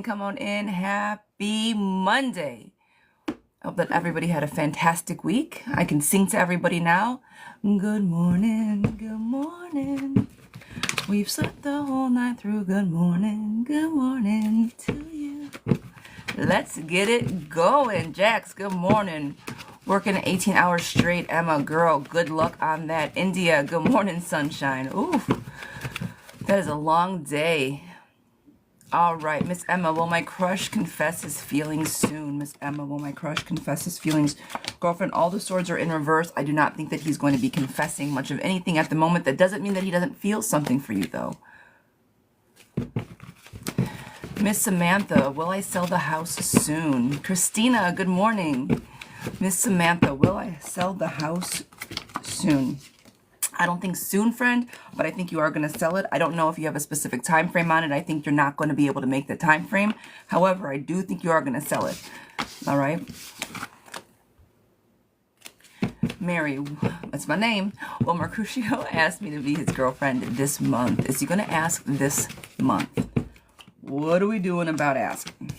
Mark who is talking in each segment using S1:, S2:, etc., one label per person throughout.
S1: Come on in. Happy Monday. I hope that everybody had a fantastic week. I can sing to everybody now. Good morning, good morning. We've slept the whole night through. Good morning to you. Let's get it going. Jax, good morning. Working 18 hours straight. Emma, girl, good luck on that. India, good morning, sunshine. Ooh, that is a long day. All right, Miss Emma, will my crush confess his feelings soon? Miss Emma, will my crush confess his feelings? Girlfriend, all the swords are in reverse. I do not think that he's going to be confessing much of anything at the moment. That doesn't mean that he doesn't feel something for you, though. Miss Samantha, will I sell the house soon? Christina, good morning. Miss Samantha, will I sell the house soon? I don't think soon, friend, but I think you are going to sell it. I don't know if you have a specific time frame on it. I think you're not going to be able to make the time frame. However, I do think you are going to sell it. All right. Mary, that's my name. Well, Mercutio asked me to be his girlfriend this month. Is he going to ask this month? What are we doing about asking?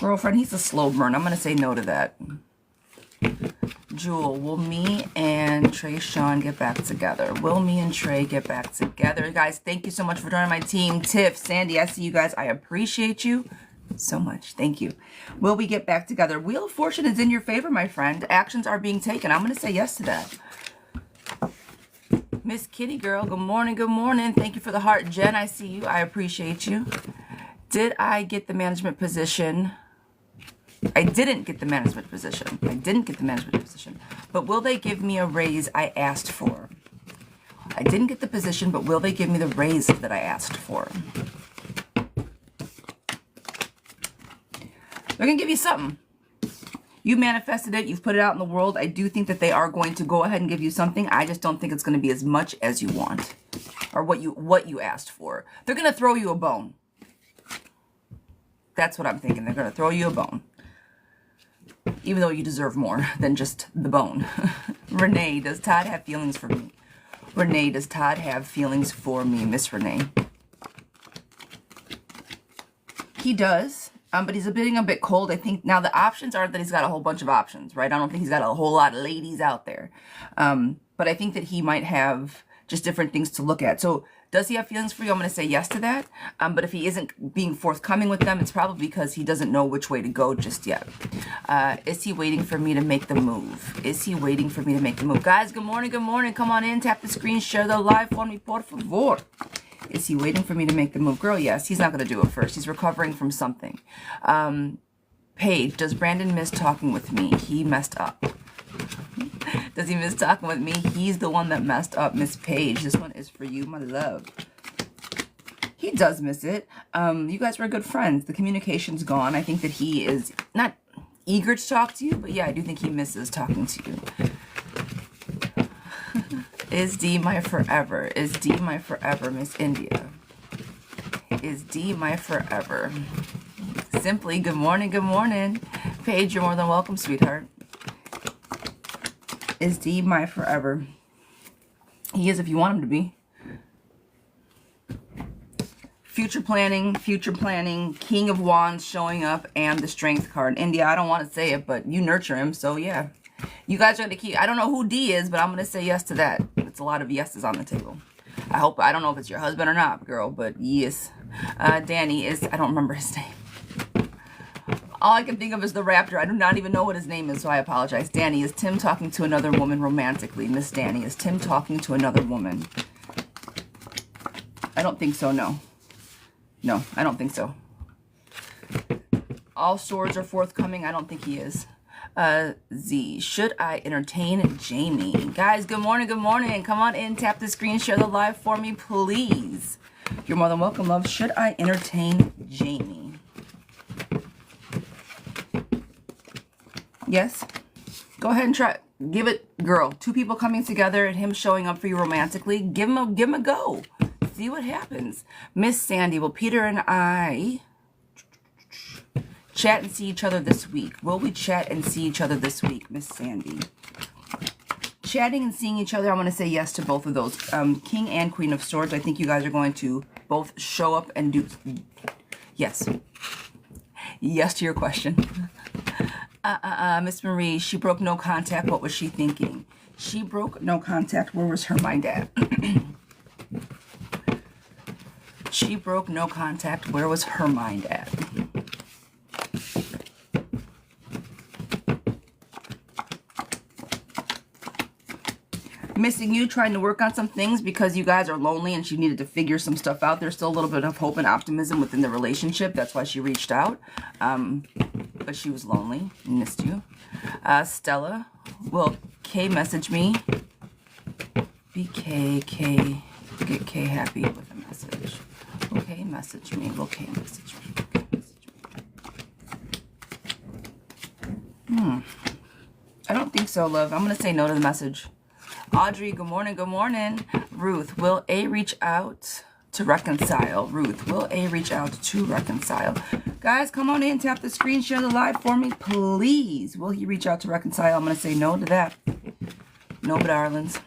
S1: Girlfriend, he's a slow burn. I'm going to say no to that. Jewel, will me and Trey Sean get back together? Will me and Trey get back together? Guys, thank you so much for joining my team. Tiff, Sandy, I see you guys. I appreciate you so much. Thank you. Will we get back together? Wheel of Fortune is in your favor, my friend. Actions are being taken. I'm going to say yes to that. Miss Kitty Girl, good morning, good morning. Thank you for the heart. Jen, I see you. I appreciate you. Did I get the management position? I didn't get the management position. But will they give me a raise I asked for? I didn't get the position, but will they give me the raise that I asked for? They're going to give you something. You manifested it. You've put it out in the world. I do think that they are going to go ahead and give you something. I just don't think it's going to be as much as you want or what you asked for. They're going to throw you a bone. That's what I'm thinking. They're going to throw you a bone. Even though you deserve more than just the bone. Renee, does Todd have feelings for me? Renee, does Todd have feelings for me? Miss Renee. He does, but he's being a bit cold. I think now the options are that he's got a whole bunch of options, right? I don't think he's got a whole lot of ladies out there. But I think that he might have just different things to look at. So does he have feelings for you? I'm going to say yes to that. But if he isn't being forthcoming with them, it's probably because he doesn't know which way to go just yet. Is he waiting for me to make the move? Is he waiting for me to make the move? Guys, good morning, good morning. Come on in, tap the screen, share the live for me, por favor. Is he waiting for me to make the move? Girl, yes, he's not going to do it first. He's recovering from something. Paige, does Brandon miss talking with me? He messed up. Does he miss talking with me? He's the one that messed up, Miss Paige. This one is for you, my love. He does miss it. You guys were good friends. The communication's gone. I think that he is not eager to talk to you, but yeah, I do think he misses talking to you. Is D my forever? Is D my forever, Miss India? Is D my forever? Simply, good morning, good morning. Paige, you're more than welcome, sweetheart. Is D my forever? He is if you want him to be. Future planning, King of Wands showing up, and the Strength card. India, I don't want to say it, but you nurture him, so yeah. You guys are going to keep, I don't know who D is, but I'm going to say yes to that. It's a lot of yeses on the table. I don't know if it's your husband or not, girl, but yes. Danny is, I don't remember his name. All I can think of is the raptor. I do not even know what his name is, so I apologize. Danny, is Tim talking to another woman romantically? Miss Danny, is Tim talking to another woman? I don't think so, no. No, I don't think so. All swords are forthcoming. I don't think he is. Z, should I entertain Jamie? Guys, good morning, good morning. Come on in, tap the screen, share the live for me, please. You're more than welcome, love. Should I entertain Jamie? Yes? Go ahead and try. Give it, girl. Two people coming together and him showing up for you romantically. Give him a go. see what happens. Miss Sandy, will Peter and I chat and see each other this week? Will we chat and see each other this week, Miss Sandy? Chatting and seeing each other, I want to say yes to both of those. King and Queen of Swords, I think you guys are going to both show up and do... Yes. Yes to your question. Miss Marie, she broke no contact. What was she thinking? She broke no contact. Where was her mind at? She broke no contact. Where was her mind at? Missing you, trying to work on some things because you guys are lonely and she needed to figure some stuff out. There's still a little bit of hope and optimism within the relationship. That's why she reached out. But she was lonely. Missed you. Stella, will K message me? Be K, get K happy with a message. Okay, message me. Okay, message me. Okay, message me. I don't think so, love. I'm going to say no to the message. Audrey, good morning, good morning. Ruth, will A reach out to reconcile? Ruth, will A reach out to reconcile? Guys, come on in, tap the screen, share the live for me, please. Will he reach out to reconcile? I'm going to say no to that. No, but darlings.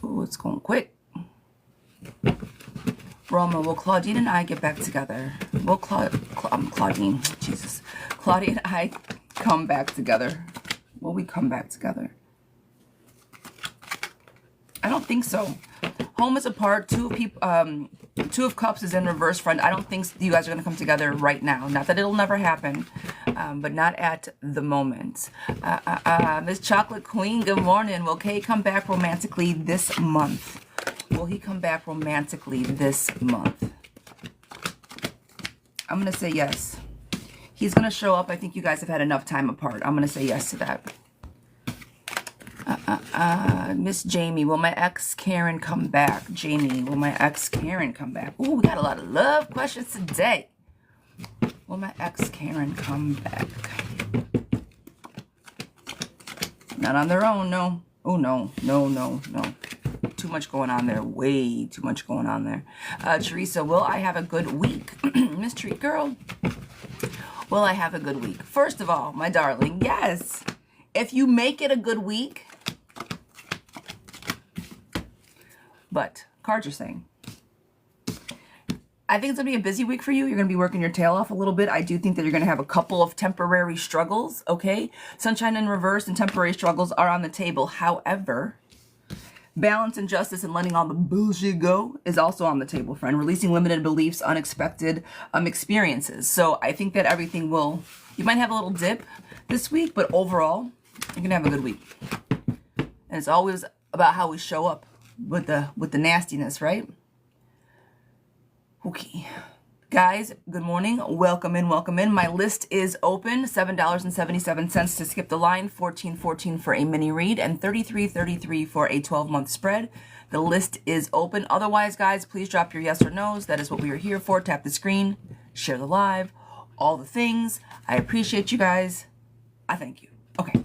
S1: Ooh, it's going quick. Roma, will Claudine and I get back together? Will Claudine, Jesus. Claudia and I come back together? Will we come back together? I don't think so. Home is apart. Two of Cups is in reverse, friend. I don't think you guys are going to come together right now. Not that it'll never happen, but not at the moment. Miss Chocolate Queen, good morning. Will Kay come back romantically this month? Will he come back romantically this month? I'm going to say yes. He's going to show up. I think you guys have had enough time apart. I'm going to say yes to that. Miss Jamie, will my ex Karen come back? Jamie, will my ex Karen come back? Ooh, we got a lot of love questions today. Will my ex Karen come back? Not on their own, no. Oh, no, no, no, no. Too much going on there. Way too much going on there. Teresa, will I have a good week? Miss Treat Girl, will I have a good week? First of all, my darling, yes. If you make it a good week, but cards are saying, I think it's going to be a busy week for you. You're going to be working your tail off a little bit. I do think that you're going to have a couple of temporary struggles, okay? Sunshine in reverse and temporary struggles are on the table. However, balance and justice and letting all the bullshit go is also on the table, friend. Releasing limited beliefs, unexpected experiences. So I think that everything will, you might have a little dip this week, but overall, you're going to have a good week. And it's always about how we show up with the nastiness, right? Okay. Guys, good morning. Welcome in, welcome in. My list is open. $7.77 to skip the line, $14.14 for a mini read, and $33.33 for a 12-month spread. The list is open. Otherwise, guys, please drop your yes or no's. That is what we are here for. Tap the screen, share the live, all the things. I appreciate you guys. I thank you. Okay.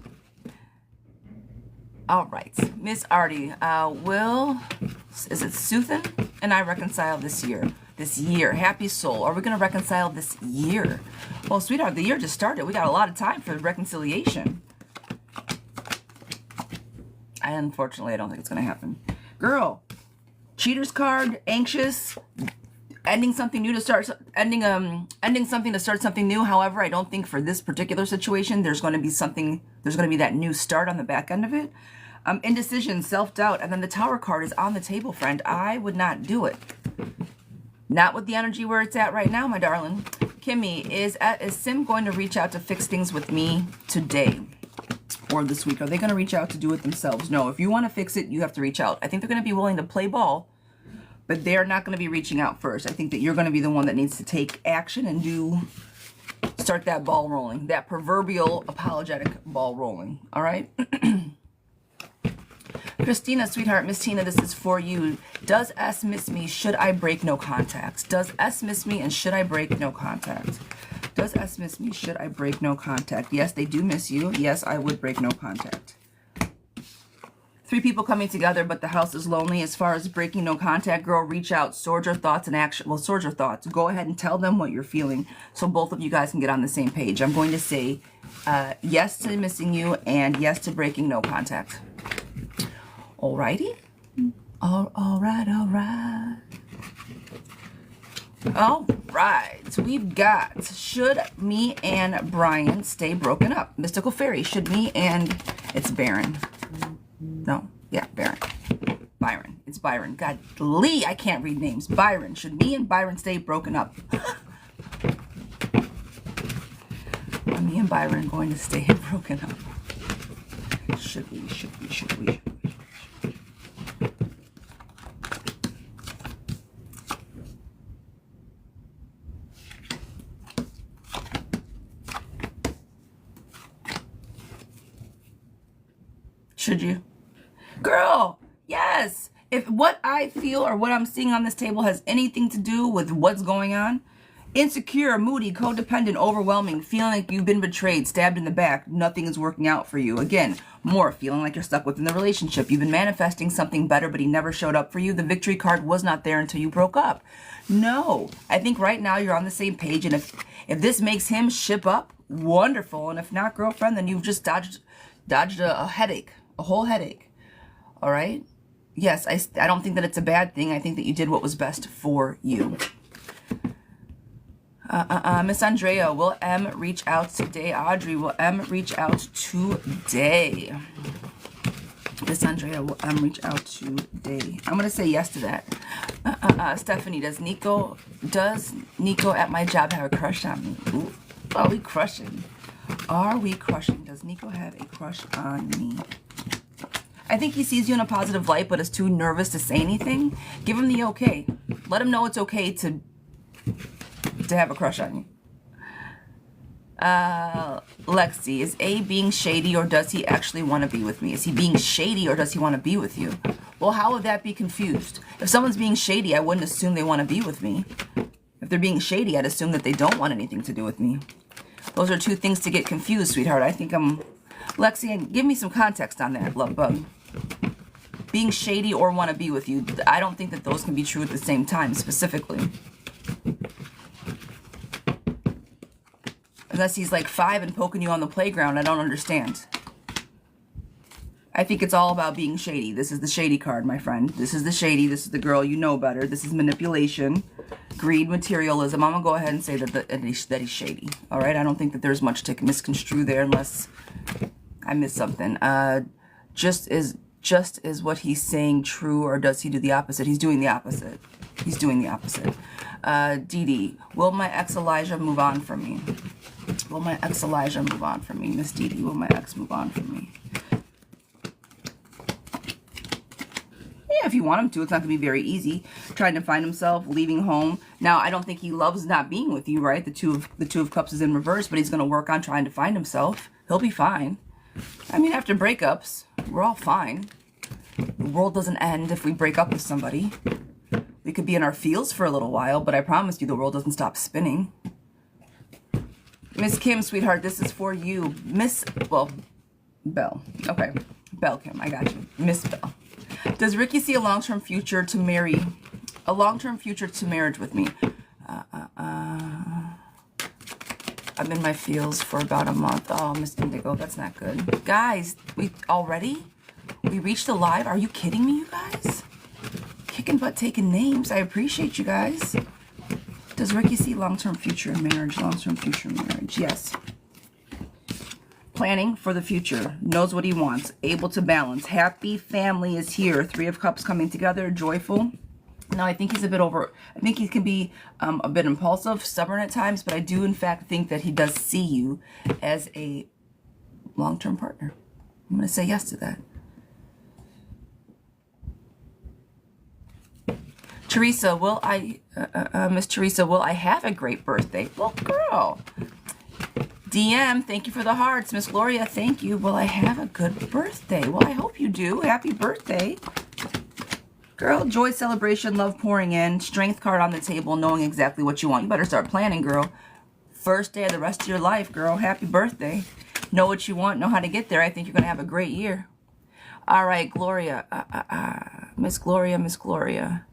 S1: All right. Miss Artie, is it Suthan and I reconcile this year? This year. Happy soul. Are we going to reconcile this year? Well, sweetheart, the year just started. We got a lot of time for reconciliation. Unfortunately, I don't think it's going to happen. Girl, cheater's card, anxious, ending something new to start, ending something to start something new. However, I don't think for this particular situation, there's going to be that new start on the back end of it. Indecision, self-doubt, and then the Tower card is on the table, friend. I would not do it. Not with the energy where it's at right now, my darling. Kimmy, is Sim going to reach out to fix things with me today or this week? Are they going to reach out to do it themselves? No, if you want to fix it, you have to reach out. I think they're going to be willing to play ball, but they're not going to be reaching out first. I think that you're going to be the one that needs to take action and start that ball rolling, that proverbial apologetic ball rolling. All right? Christina, sweetheart, Miss Tina, this is for you. Does S miss me? Should I break no contact? Does S miss me and should I break no contact? Does S miss me? Should I break no contact? Yes, they do miss you. Yes, I would break no contact. Three people coming together, but the house is lonely. As far as breaking no contact, girl, reach out, sword your thoughts and action. Well, sword your thoughts. Go ahead and tell them what you're feeling so both of you guys can get on the same page. I'm going to say yes to missing you and yes to breaking no contact. Alrighty? All right. All right, we've got, should me and Brian stay broken up? Mystical Fairy, should me and, it's Baron. No, yeah, Baron. Byron, it's Byron. God, Lee, I can't read names. Byron, should me and Byron stay broken up? Are me and Byron going to stay broken up? Should we? Should you? Girl, yes. If what I feel or what I'm seeing on this table has anything to do with what's going on, insecure, moody, codependent, overwhelming, feeling like you've been betrayed, stabbed in the back, nothing is working out for you. Again, more feeling like you're stuck within the relationship. You've been manifesting something better, but he never showed up for you. The victory card was not there until you broke up. No, I think right now you're on the same page, and if this makes him ship up, wonderful. And if not, girlfriend, then you've just dodged a headache. A whole headache. All right? Yes, I don't think that it's a bad thing. I think that you did what was best for you. Miss Andrea, will M reach out today? Audrey, will M reach out today? Miss Andrea, will M reach out today? I'm going to say yes to that. Stephanie, does Nico at my job have a crush on me? Ooh, are we crushing? Are we crushing? Does Nico have a crush on me? I think he sees you in a positive light, but is too nervous to say anything. Give him the okay. Let him know it's okay to have a crush on you. Lexi, is A being shady or does he actually want to be with me? Is he being shady or does he want to be with you? Well, how would that be confused? If someone's being shady, I wouldn't assume they want to be with me. If they're being shady, I'd assume that they don't want anything to do with me. Those are two things to get confused, sweetheart. I think Lexi, and give me some context on that, love bug. Being shady or want to be with you, I don't think that those can be true at the same time, specifically. Unless he's like 5 and poking you on the playground, I don't understand. I think it's all about being shady. This is the shady card, my friend. This is the shady. This is the girl you know better. This is manipulation, greed, materialism. I'm going to go ahead and say that he's shady. All right? I don't think that there's much to misconstrue there unless I missed something. Just is what he's saying true, or does he do the opposite? He's doing the opposite. He's doing the opposite. Dee Dee, will my ex Elijah move on from me? Will my ex Elijah move on from me? Miss Dee Dee, will my ex move on from me? Yeah, if you want him to. It's not going to be very easy. Trying to find himself, leaving home. Now, I don't think he loves not being with you, right? The two of Cups is in reverse, but he's going to work on trying to find himself. He'll be fine. I mean, after breakups, we're all fine. The world doesn't end if we break up with somebody. We could be in our feels for a little while, but I promise you the world doesn't stop spinning. Miss Kim, sweetheart, this is for you. Belle. Okay, Belle Kim, I got you. Miss Belle. Does Ricky see a long-term future to marriage with me? I'm in my feels for about a month. Oh, Miss Indigo, that's not good. Guys, we reached the live. Are you kidding me, you guys? Kicking butt, taking names. I appreciate you guys. Does Ricky see long-term future in marriage? Long-term future in marriage, yes. Planning for the future. Knows what he wants. Able to balance. Happy family is here. 3 of Cups coming together. Joyful. Now, I think he's a bit I think he can be a bit impulsive, stubborn at times, but I do, in fact, think that he does see you as a long-term partner. I'm going to say yes to that. Teresa, Miss Teresa, will I have a great birthday? Well, girl. DM, thank you for the hearts. Miss Gloria, thank you. Will I have a good birthday? Well, I hope you do. Happy birthday. Girl, joy, celebration, love pouring in. Strength card on the table, knowing exactly what you want. You better start planning, girl. First day of the rest of your life, girl. Happy birthday. Know what you want, know how to get there. I think you're going to have a great year. All right, Gloria. Miss Gloria, Miss Gloria.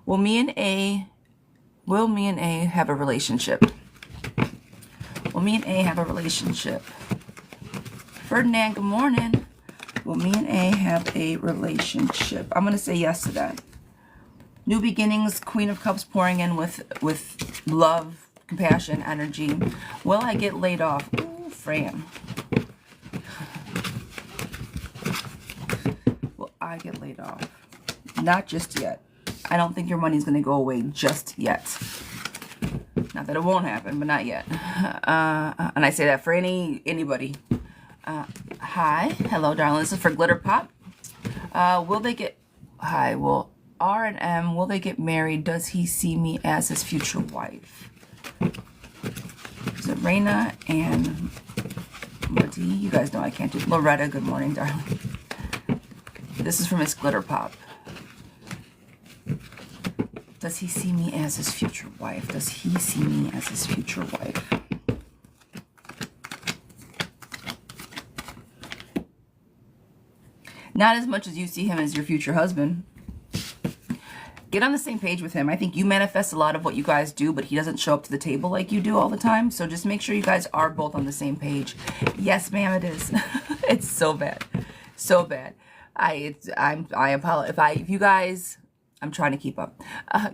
S1: Will me and A have a relationship? Will me and A have a relationship? Ferdinand, good morning. Will me and A have a relationship? I'm going to say yes to that. New beginnings, Queen of Cups pouring in with love, compassion, energy. Will I get laid off? Ooh, Fran. Will I get laid off? Not just yet. I don't think your money's going to go away just yet. Not that it won't happen, but not yet. And I say that for anybody. Hi. Hello, darling. This is for Glitter Pop. Will they get... Hi. Will R and M, will they get married? Does he see me as his future wife? Is it Raina and Marty? You guys know I can't do... Loretta, good morning, darling. This is for Miss Glitter Pop. Does he see me as his future wife? Does he see me as his future wife? Not as much as you see him as your future husband. Get on the same page with him. I think you manifest a lot of what you guys do, but he doesn't show up to the table like you do all the time. So just make sure you guys are both on the same page. Yes, ma'am, it is. It's so bad. So bad. I apologize. If you guys... I'm trying to keep up.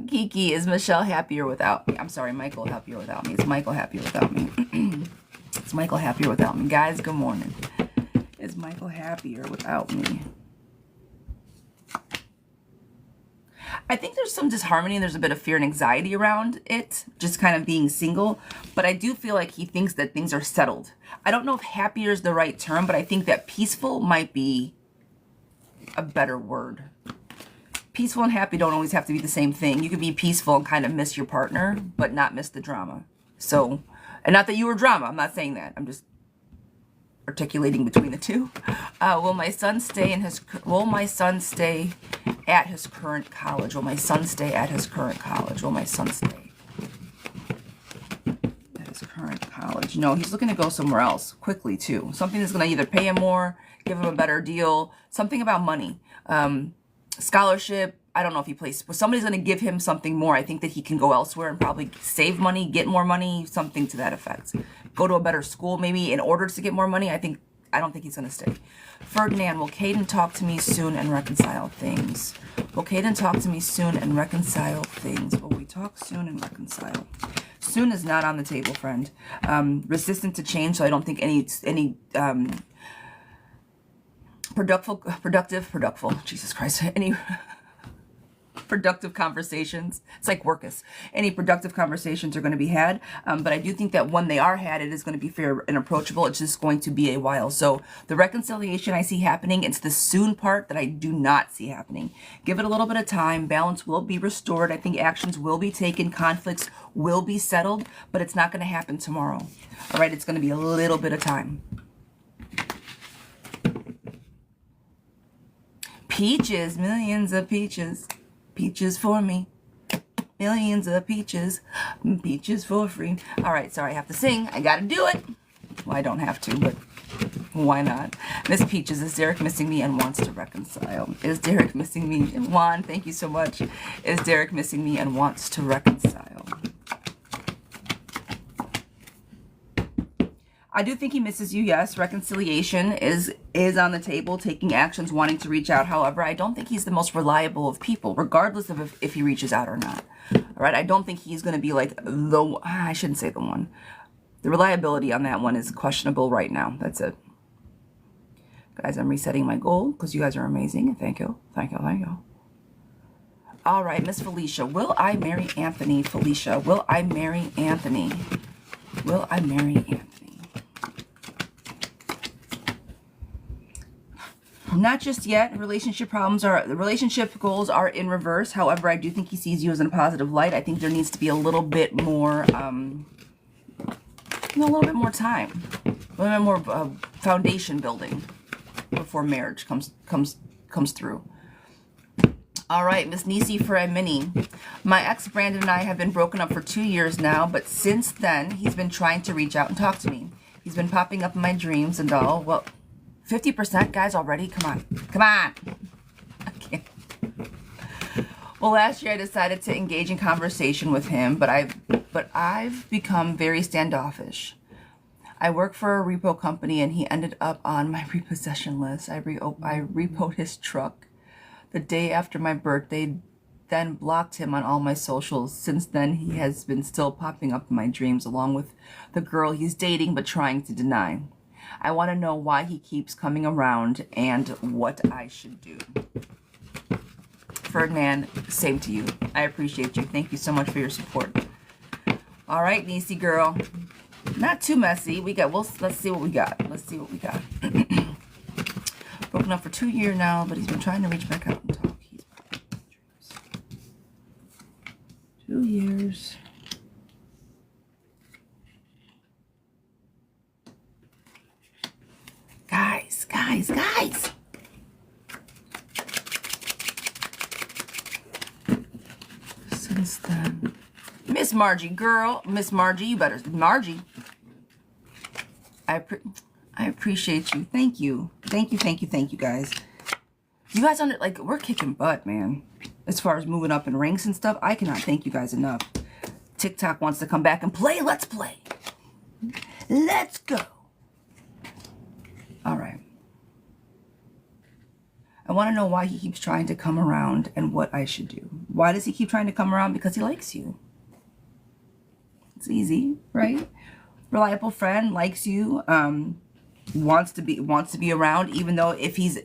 S1: Kiki, is Michelle happier without me? I'm sorry, Michael happier without me. Is Michael happier without me? Is Michael happier without me? Guys, good morning. Is Michael happier without me? I think there's some disharmony and there's a bit of fear and anxiety around it, just kind of being single. But I do feel like he thinks that things are settled. I don't know if happier is the right term, but I think that peaceful might be a better word. Peaceful and happy don't always have to be the same thing. You can be peaceful and kind of miss your partner, but not miss the drama. So, and not that you were drama. I'm not saying that. I'm just articulating between the two. Will my son stay at his current college? Will my son stay at his current college? Will my son stay at his current college? No, he's looking to go somewhere else quickly too. Something that's going to either pay him more, give him a better deal, something about money. Scholarship, I don't know if he plays, but somebody's going to give him something more. I think that he can go elsewhere and probably save money, get more money, something to that effect. Go to a better school maybe in order to get more money. I don't think he's going to stay. Ferdinand, will Caden talk to me soon and reconcile things? Will Caden talk to me soon and reconcile things? Will we talk soon and reconcile? Soon is not on the table, friend. Resistant to change, so I don't think any productive, Jesus Christ, any productive conversations. It's like workus. Any productive conversations are going to be had. But I do think that when they are had, it is going to be fair and approachable. It's just going to be a while. So the reconciliation I see happening, it's the soon part that I do not see happening. Give it a little bit of time. Balance will be restored. I think actions will be taken. Conflicts will be settled, but it's not going to happen tomorrow. All right. It's going to be a little bit of time. Peaches, millions of peaches. Peaches for me. Millions of peaches. Peaches for free. All right, sorry, I have to sing. I got to do it. Well, I don't have to, but why not? Miss Peaches, is Derek missing me and wants to reconcile? Is Derek missing me? Juan, thank you so much. Is Derek missing me and wants to reconcile? I do think he misses you, yes. Reconciliation is on the table, taking actions, wanting to reach out. However, I don't think he's the most reliable of people, regardless of if he reaches out or not. All right, I don't think he's going to be like I shouldn't say the one. The reliability on that one is questionable right now. That's it. Guys, I'm resetting my goal because you guys are amazing. Thank you. Thank you. Thank you. All right, Miss Felicia. Will I marry Anthony? Felicia, will I marry Anthony? Will I marry Anthony? Not just yet. Relationship goals are in reverse. However, I do think he sees you as in a positive light. I think there needs to be a little bit more, a little bit more time, a little bit more foundation building before marriage comes through. All right, Miss Nisi for a mini. My ex Brandon and I have been broken up for 2 years now, but since then he's been trying to reach out and talk to me. He's been popping up in my dreams and all. Well, 50% guys already? Come on. Come on. I can't. Well, last year I decided to engage in conversation with him, but I've become very standoffish. I work for a repo company and he ended up on my repossession list. I repoed his truck the day after my birthday, then blocked him on all my socials. Since then, he has been still popping up in my dreams along with the girl he's dating but trying to deny. I want to know why he keeps coming around and what I should do. Ferdinand, same to you. I appreciate you. Thank you so much for your support. All right, Niecy girl. Not too messy. Let's see what we got. Let's see what we got. Broken up for 2 years now, but he's been trying to reach back out and talk. He's probably in dreams. 2 years. Guys. Since then. Miss Margie, girl. Miss Margie, you better. Margie. I appreciate you. Thank you. Thank you, guys. You guys, we're kicking butt, man. As far as moving up in ranks and stuff, I cannot thank you guys enough. TikTok wants to come back and play. Let's play. Let's go. All right. I want to know why he keeps trying to come around and what I should do. Why does he keep trying to come around? Because he likes you. It's easy, right? Reliable friend, likes you, wants to be around, even though if he's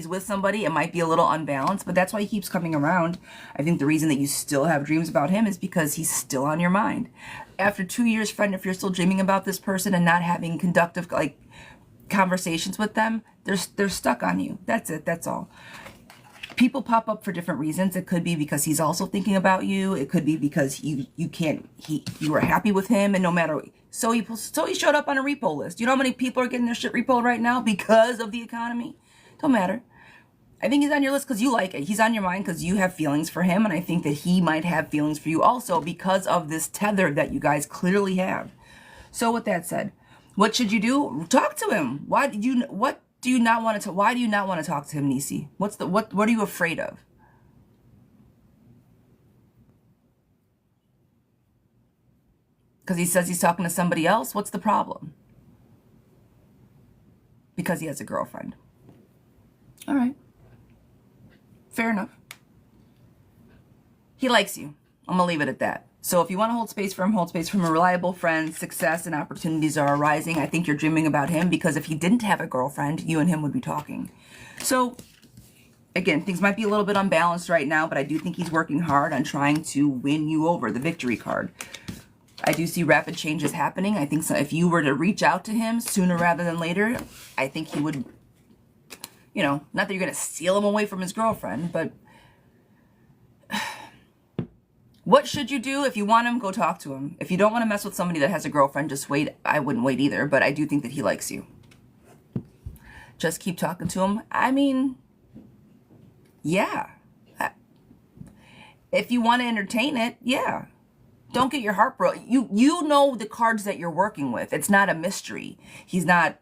S1: with somebody, it might be a little unbalanced, but that's why he keeps coming around. I think the reason that you still have dreams about him is because he's still on your mind. After 2 years, friend, if you're still dreaming about this person and not having conductive conversations with them, they're stuck on you. That's it. That's all. People pop up for different reasons. It could be because he's also thinking about you. It could be because you were happy with him, and no matter, so he showed up on a repo list. You know how many people are getting their shit repoed right now because of the economy? Don't matter. I think he's on your list because you like it. He's on your mind because you have feelings for him, and I think that he might have feelings for you also because of this tether that you guys clearly have. So with that said, what should you do? Talk to him. Why do you not want to talk to him, Niecy? What are you afraid of? Because he says he's talking to somebody else? What's the problem? Because he has a girlfriend. All right. Fair enough. He likes you. I'm going to leave it at that. So if you want to hold space for him, hold space for him. A reliable friend, success and opportunities are arising. I think you're dreaming about him because if he didn't have a girlfriend, you and him would be talking. So again, things might be a little bit unbalanced right now, but I do think he's working hard on trying to win you over, the victory card. I do see rapid changes happening. I think so, if you were to reach out to him sooner rather than later, I think he would, not that you're going to steal him away from his girlfriend, but what should you do? If you want him, go talk to him. If you don't want to mess with somebody that has a girlfriend, just wait. I wouldn't wait either, but I do think that he likes you. Just keep talking to him. I mean, yeah. If you want to entertain it, yeah. Don't get your heart broken. You know the cards that you're working with. It's not a mystery. He's not,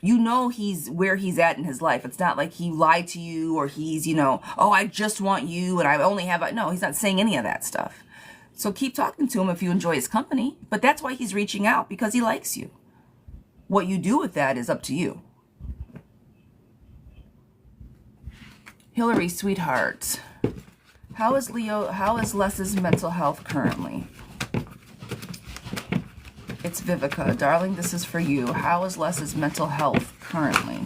S1: he's where he's at in his life. It's not like he lied to you or he's, oh, I just want you and I only have, no, he's not saying any of that stuff. So keep talking to him if you enjoy his company. But that's why he's reaching out, because he likes you. What you do with that is up to you. Hillary, sweetheart. How is Les's mental health currently? It's Vivica. Darling, this is for you. How is Les's mental health currently?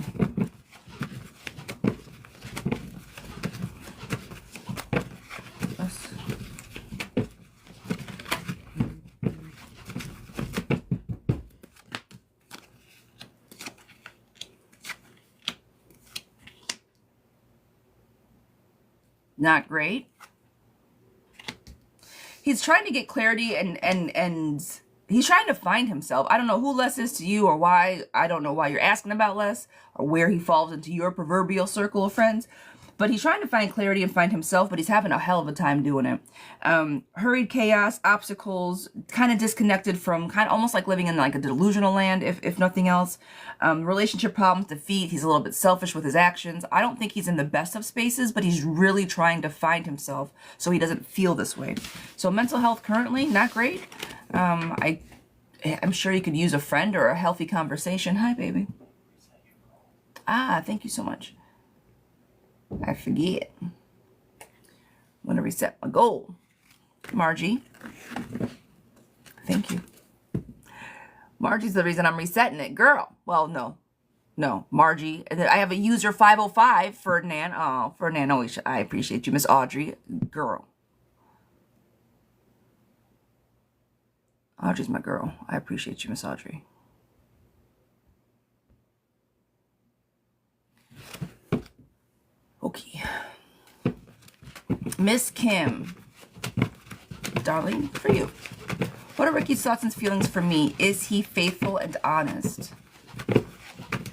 S1: Not great. He's trying to get clarity and he's trying to find himself. I don't know who Les is to you or why. I don't know why you're asking about Les or where he falls into your proverbial circle of friends. But he's trying to find clarity and find himself, but he's having a hell of a time doing it. Hurried chaos, obstacles, kind of disconnected from, kind of almost like living in like a delusional land, if nothing else. Relationship problems, defeat. He's a little bit selfish with his actions. I don't think he's in the best of spaces, but he's really trying to find himself so he doesn't feel this way. So mental health currently, not great. I'm sure you could use a friend or a healthy conversation. Hi, baby. Ah, thank you so much. I forget. I'm going to reset my goal. Margie. Thank you. Margie's the reason I'm resetting it. Girl. Well, no. No. Margie. I have a user 505, Ferdinand. Oh, Ferdinand. Always, I appreciate you. Miss Audrey. Girl. Audrey's my girl. I appreciate you, Miss Audrey. Okay. Miss Kim. Darling, for you. What are Ricky's thoughts and feelings for me? Is he faithful and honest?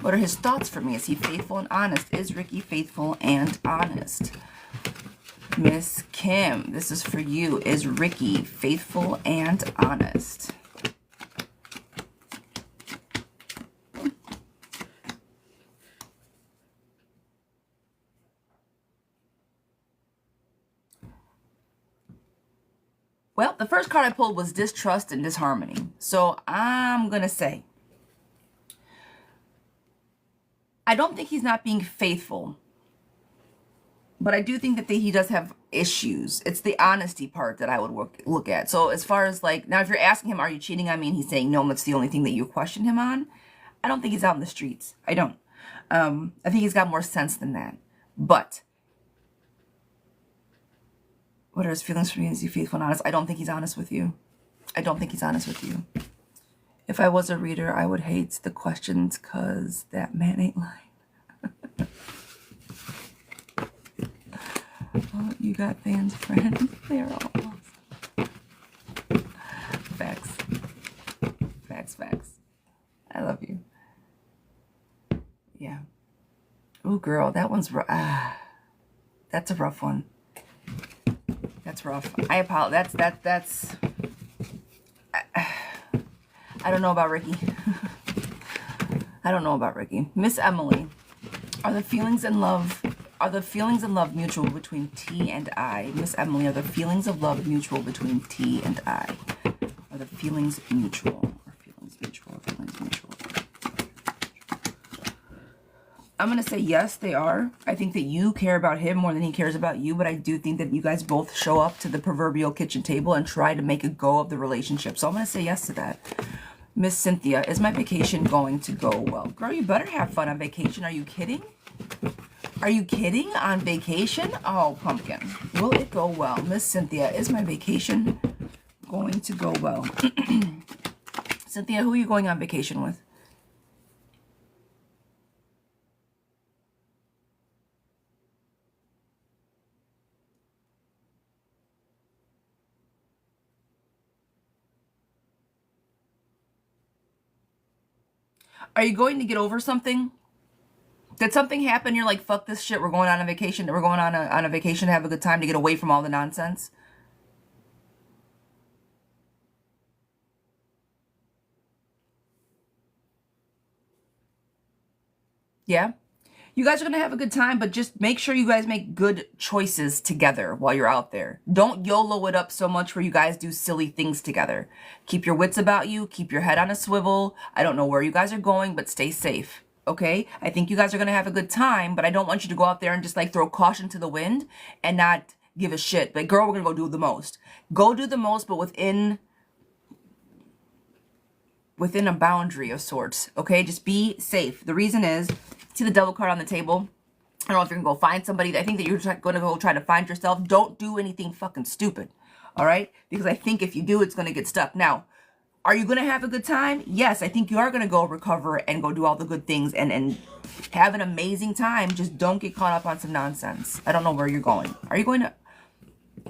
S1: What are his thoughts for me? Is he faithful and honest? Is Ricky faithful and honest? Miss Kim, this is for you. Is Ricky faithful and honest? Well, the first card I pulled was distrust and disharmony. So I'm going to say, I don't think he's not being faithful. But I do think that he does have issues. It's the honesty part that I would look at. So as far as like, now if you're asking him, are you cheating on me? And he's saying, no, that's the only thing that you question him on. I don't think he's out in the streets. I don't. I think he's got more sense than that. But what are his feelings for me? Is he faithful and honest? I don't think he's honest with you. I don't think he's honest with you. If I was a reader, I would hate the questions because that man ain't lying. Oh, you got fans, friends. They're all awesome. Facts. Facts, facts. I love you. Yeah. Oh, girl, that one's rough. That's a rough one. That's rough. I apologize. That's. I don't know about Ricky. I don't know about Ricky. Miss Emily, are the feelings in love mutual between T and I? Miss Emily, are the feelings of love mutual between T and I? Are the feelings mutual? Are feelings mutual? Are feelings mutual? I'm going to say yes, they are. I think that you care about him more than he cares about you, but I do think that you guys both show up to the proverbial kitchen table and try to make a go of the relationship. So I'm going to say yes to that. Miss Cynthia, is my vacation going to go well? Girl, you better have fun on vacation. Are you kidding? Are you kidding? On vacation? Oh, pumpkin. Will it go well? Miss Cynthia, is my vacation going to go well? Cynthia, who are you going on vacation with? Are you going to get over something? Did something happen? You're like, fuck this shit. We're going on a vacation. We're going on a vacation to have a good time, to get away from all the nonsense. Yeah. You guys are going to have a good time, but just make sure you guys make good choices together while you're out there. Don't YOLO it up so much where you guys do silly things together. Keep your wits about you. Keep your head on a swivel. I don't know where you guys are going, but stay safe. Okay? I think you guys are going to have a good time, but I don't want you to go out there and just like throw caution to the wind and not give a shit. Like, girl, we're going to go do the most. Go do the most, but within a boundary of sorts. Okay? Just be safe. The reason is, see the devil card on the table? I don't know if you're going to go find somebody. I think that you're going to go try to find yourself. Don't do anything fucking stupid. All right? Because I think if you do, it's going to get stuck. Now, are you going to have a good time? Yes, I think you are going to go recover and go do all the good things and have an amazing time. Just don't get caught up on some nonsense. I don't know where you're going. Are you going to...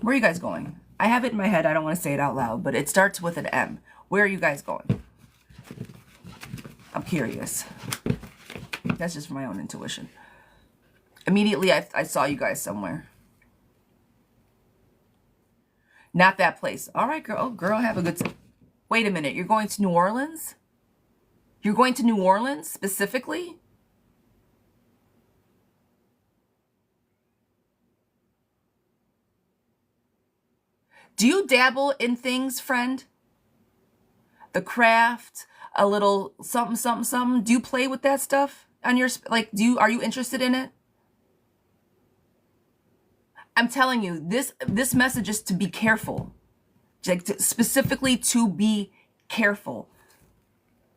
S1: Where are you guys going? I have it in my head. I don't want to say it out loud, but it starts with an M. Where are you guys going? I'm curious. That's just for my own intuition. Immediately, I saw you guys somewhere. Not that place. All right, girl. Oh, girl, have a good time. Wait a minute. You're going to New Orleans? You're going to New Orleans specifically? Do you dabble in things, friend? The craft, a little something, something, something. Do you play with that stuff on your, like, are you interested in it? I'm telling you, this message is to be careful. Like, specifically to be careful.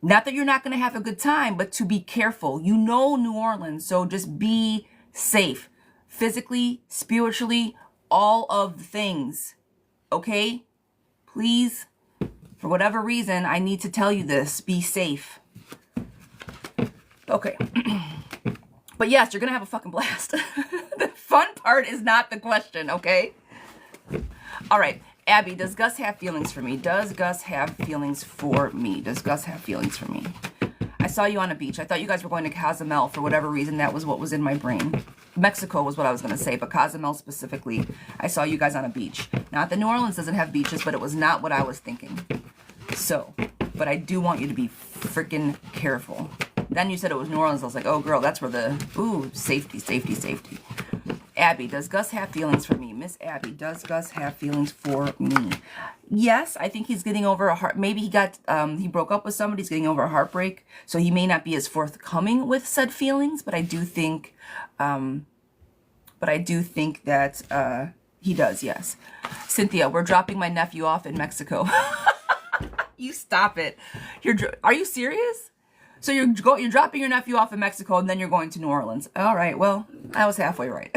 S1: Not that you're not going to have a good time, but to be careful. You know New Orleans, so just be safe. Physically, spiritually, all of the things. Okay? Please, for whatever reason, I need to tell you this. Be safe. Okay. But yes, you're going to have a fucking blast. The fun part is not the question, okay? All right. Abby, does Gus have feelings for me? Does Gus have feelings for me? Does Gus have feelings for me? I saw you on a beach. I thought you guys were going to Cozumel for whatever reason. That was what was in my brain. Mexico was what I was going to say, but Cozumel specifically, I saw you guys on a beach. Not that New Orleans doesn't have beaches, but it was not what I was thinking. So, but I do want you to be freaking careful. Then you said it was New Orleans. I was like, oh, girl, that's where the, ooh, safety, safety, safety. Abby, does Gus have feelings for me? Miss Abby, does Gus have feelings for me? Yes, I think he's getting over a heart. Maybe he broke up with somebody. He's getting over a heartbreak. So he may not be as forthcoming with said feelings, but I do think that he does, yes. Cynthia, we're dropping my nephew off in Mexico. You stop it. Are you serious? So you're dropping your nephew off in Mexico and then you're going to New Orleans. All right, well, I was halfway right.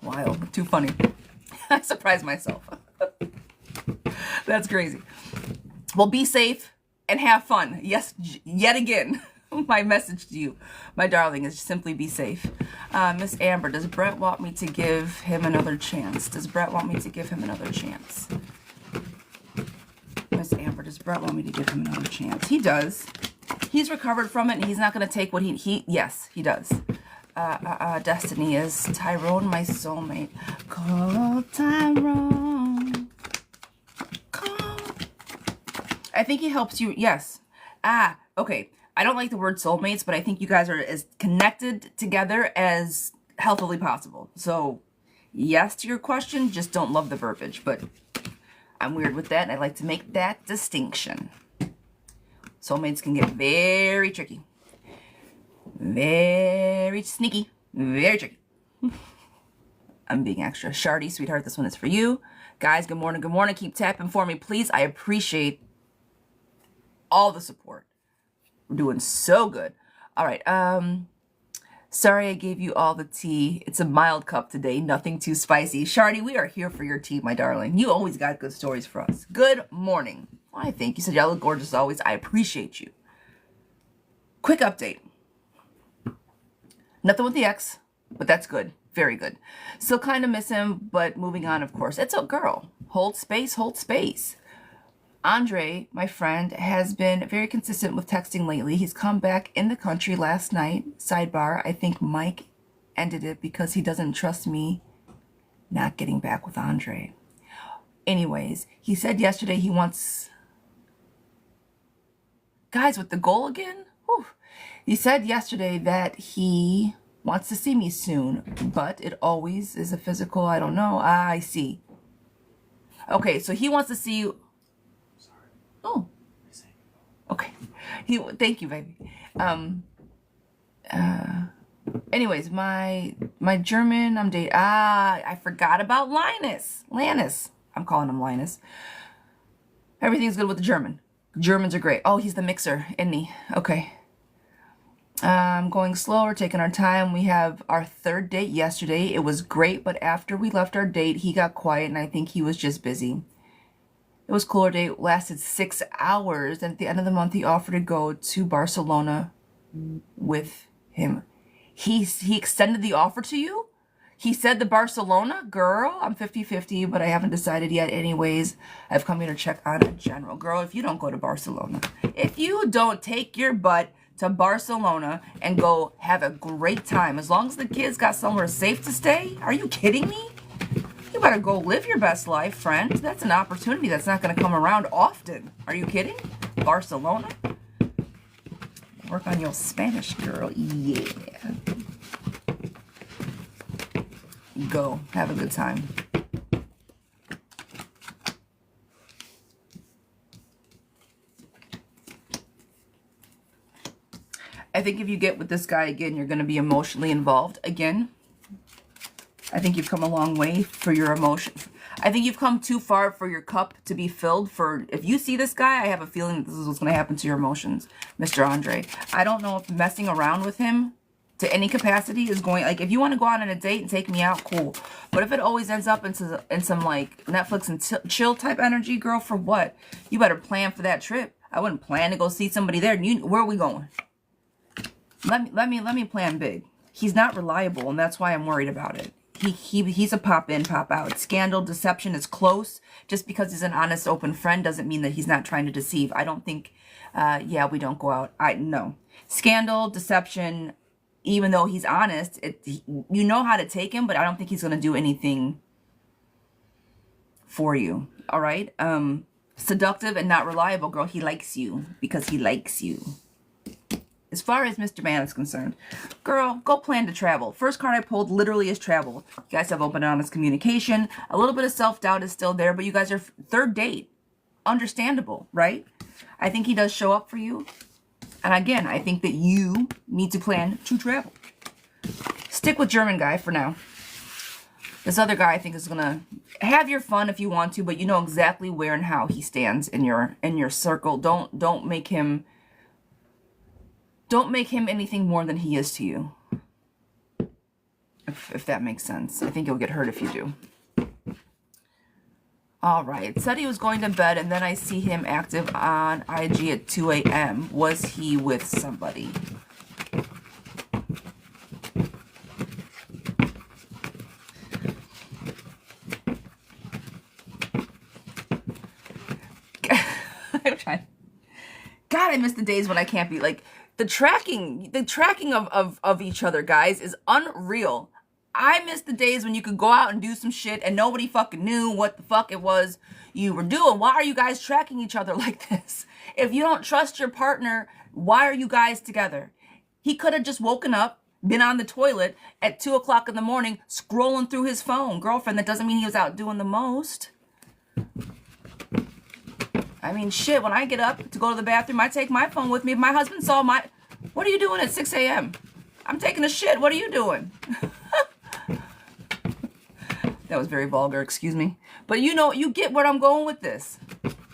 S1: Wild, too funny. I surprised myself. That's crazy. Well, be safe and have fun. Yes, yet again, my message to you, my darling, is simply be safe. Miss Amber, does Brett want me to give him another chance? Does Brett want me to give him another chance? Miss Amber, does Brett want me to give him another chance? He does. He's recovered from it, and he's not going to take what yes, he does. Destiny is Tyrone, my soulmate. Call Tyrone. Call. I think he helps you. Yes. Okay. I don't like the word soulmates, but I think you guys are as connected together as healthily possible. So, yes to your question, just don't love the verbiage, but I'm weird with that, and I like to make that distinction. Soulmates can get very tricky. Very sneaky. Very tricky. I'm being extra. Shardy, sweetheart, this one is for you. Guys, good morning, good morning. Keep tapping for me, please. I appreciate all the support. We're doing so good. All right. Sorry I gave you all the tea. It's a mild cup today. Nothing too spicy. Shardy, we are here for your tea, my darling. You always got good stories for us. Good morning. Why, thank you. Said y'all look gorgeous always. I appreciate you. Quick update. Nothing with the ex, but that's good. Very good. Still kind of miss him, but moving on, of course. It's a girl. Hold space, hold space. Andre, my friend, has been very consistent with texting lately. He's come back in the country last night. Sidebar, I think Mike ended it because he doesn't trust me not getting back with Andre. Anyways, he said yesterday he wants... Guys, with the goal again? Whew. He said yesterday that he wants to see me soon, but it always is a physical, I don't know. I see. Okay, so he wants to see you. Oh, okay. Thank you, baby. Anyways, my German, I'm dating. I forgot about Lannis. I'm calling him Linus. Everything's good with the German. Germans are great. Oh, he's the mixer, isn't he? Okay. Going slower, taking our time. We have our third date yesterday. It was great, but after we left our date, he got quiet, and I think he was just busy. It was cool. Our date lasted 6 hours, and at the end of the month, he offered to go to Barcelona with him. He extended the offer to you? He said the Barcelona? Girl, I'm 50-50, but I haven't decided yet. Anyways, I've come here to check on a general. Girl, if you don't go to Barcelona, if you don't take your butt to Barcelona and go have a great time. As long as the kids got somewhere safe to stay. Are you kidding me? You better go live your best life, friend. That's an opportunity that's not going to come around often. Are you kidding? Barcelona? Work on your Spanish, girl. Yeah. Go. Have a good time. I think if you get with this guy again, you're going to be emotionally involved again. I think you've come a long way for your emotion. I think you've come too far for your cup to be filled. For if you see this guy, I have a feeling that this is what's going to happen to your emotions, Mr. Andre. I don't know if messing around with him to any capacity is going, like, if you want to go out on a date and take me out, cool. But if it always ends up in some like Netflix and chill type energy, girl, for what? You better plan for that trip. I wouldn't plan to go see somebody there. Where are we going? Let me plan big. He's not reliable, and that's why I'm worried about it. He's a pop in, pop out. Scandal, deception is close. Just because he's an honest, open friend doesn't mean that he's not trying to deceive. I don't think, yeah, we don't go out. No. Scandal, deception, even though he's honest, you know how to take him, but I don't think he's going to do anything for you. All right? Seductive and not reliable, girl. He likes you because he likes you. As far as Mr. Man is concerned, girl, go plan to travel. First card I pulled literally is travel. You guys have open and honest communication. A little bit of self-doubt is still there, but you guys are third date. Understandable, right? I think he does show up for you. And again, I think that you need to plan to travel. Stick with German guy for now. This other guy I think is going to have your fun if you want to, but you know exactly where and how he stands in your circle. Don't make him anything more than he is to you. If that makes sense. I think you'll get hurt if you do. All right. Said he was going to bed, and then I see him active on IG at 2 a.m. Was he with somebody? I'm trying. God, I miss the days when I can't be like... The tracking of each other, guys, is unreal. I miss the days when you could go out and do some shit and nobody fucking knew what the fuck it was you were doing. Why are you guys tracking each other like this? If you don't trust your partner, why are you guys together? He could have just woken up, been on the toilet at 2 o'clock in the morning, scrolling through his phone. Girlfriend, that doesn't mean he was out doing the most. I mean, shit, when I get up to go to the bathroom, I take my phone with me. If my husband saw my... What are you doing at 6 a.m.? I'm taking a shit. What are you doing? That was very vulgar, excuse me. But you know, you get where I'm going with this.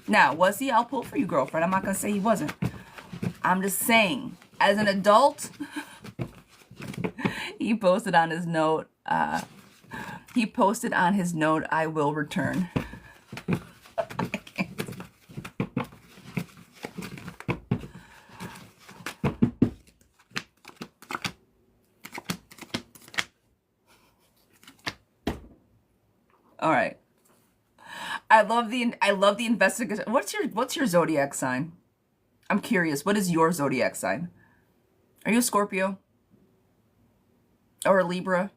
S1: Now, was he? I'll pull for you, girlfriend. I'm not going to say he wasn't. I'm just saying, as an adult, he posted on his note, I will return. All right. I love the investigation. What's your zodiac sign? I'm curious. What is your zodiac sign? Are you a Scorpio? Or a Libra?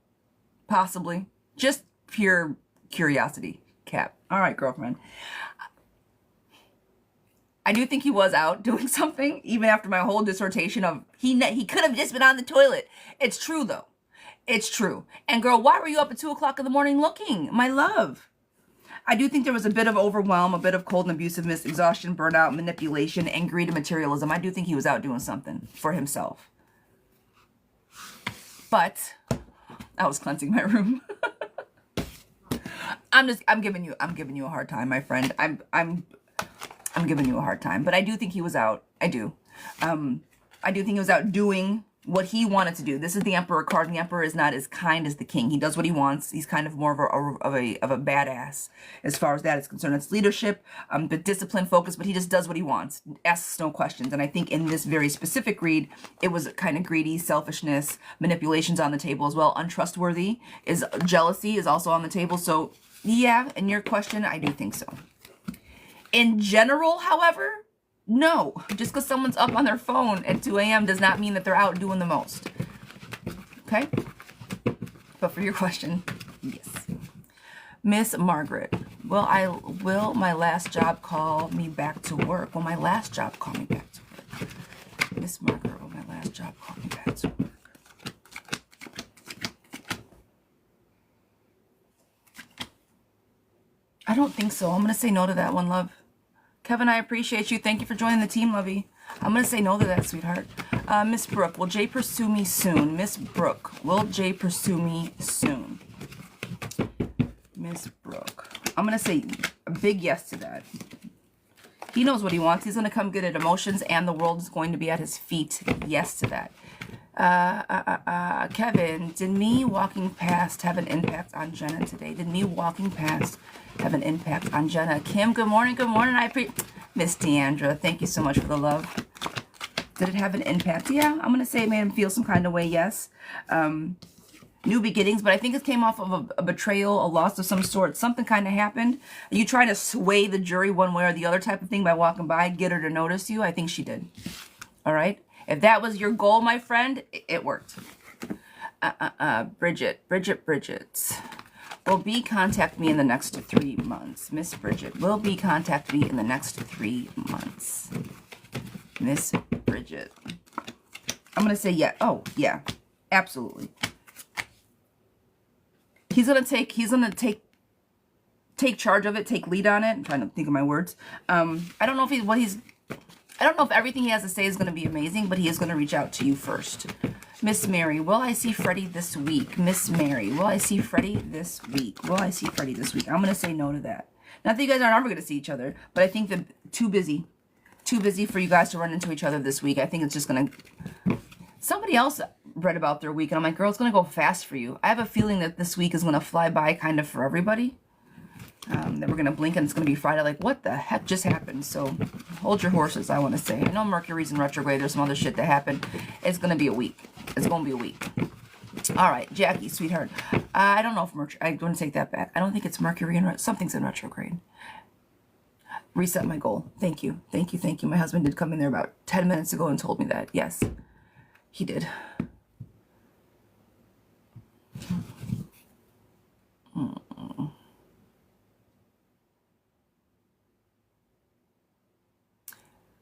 S1: Possibly. Just pure curiosity. Cap. All right, girlfriend. I do think he was out doing something, even after my whole dissertation of he could have just been on the toilet. It's true, though. It's true. And girl, why were you up at 2 o'clock in the morning looking? My love. I do think there was a bit of overwhelm, a bit of cold and abusiveness, exhaustion, burnout, manipulation, and greed and materialism. I do think he was out doing something for himself. But I was cleansing my room. I'm giving you a hard time, my friend. I'm giving you a hard time. But I do think he was out. I do. I do think he was out doing what he wanted to do. This is the Emperor card. The Emperor is not as kind as the King. He does what he wants. He's kind of more of a badass as far as that is concerned. It's leadership, the discipline focus, but he just does what he wants. Asks no questions. And I think in this very specific read, it was kind of greedy, selfishness, manipulations on the table as well. Untrustworthy is jealousy is also on the table. So yeah, in your question, I do think so. In general, however, No, just because someone's up on their phone at 2 a.m. does not mean that they're out doing the most. Okay? But for your question, yes. Miss Margaret, will my last job call me back to work? Will my last job call me back to work? Miss Margaret, will my last job call me back to work? I don't think so. I'm going to say no to that one, love. Kevin, I appreciate you. Thank you for joining the team, lovey. I'm going to say no to that, sweetheart. Miss Brooke, will Jay pursue me soon? Miss Brooke, will Jay pursue me soon? Miss Brooke. I'm going to say a big yes to that. He knows what he wants. He's going to come get it. Emotions and the world is going to be at his feet. Yes to that. Kevin, did me walking past have an impact on Jenna today? Did me walking past have an impact on Jenna? Kim, good morning. Good morning. Miss Deandra, thank you so much for the love. Did it have an impact? Yeah, I'm going to say it made him feel some kind of way, yes. New beginnings, but I think it came off of a betrayal, a loss of some sort. Something kind of happened. You try to sway the jury one way or the other type of thing by walking by, get her to notice you. I think she did. All right? If that was your goal, my friend, it worked. Bridget. Will B contact me in the next 3 months? Miss Bridget. Will B contact me in the next 3 months? Miss Bridget. I'm going to say yeah. Oh, yeah. Absolutely. He's going to take charge of it, take lead on it. I'm trying to think of my words. I don't know if I don't know if everything he has to say is going to be amazing, but he is going to reach out to you first. Miss Mary, will I see Freddie this week? Miss Mary, will I see Freddie this week? Will I see Freddie this week? I'm going to say no to that. Not that you guys aren't ever going to see each other, but I think that too busy for you guys to run into each other this week. I think it's just going to... Somebody else read about their week, and I'm like, girl, it's going to go fast for you. I have a feeling that this week is going to fly by kind of for everybody. That we're going to blink and it's going to be Friday. Like, what the heck just happened? So hold your horses, I want to say. I know Mercury's in retrograde. There's some other shit that happened. It's going to be a week. It's going to be a week. All right, Jackie, sweetheart. I don't know if Mercury... I want to take that back. I don't think it's Mercury in... Something's in retrograde. Reset my goal. Thank you. Thank you. Thank you. My husband did come in there about 10 minutes ago and told me that. Yes, he did.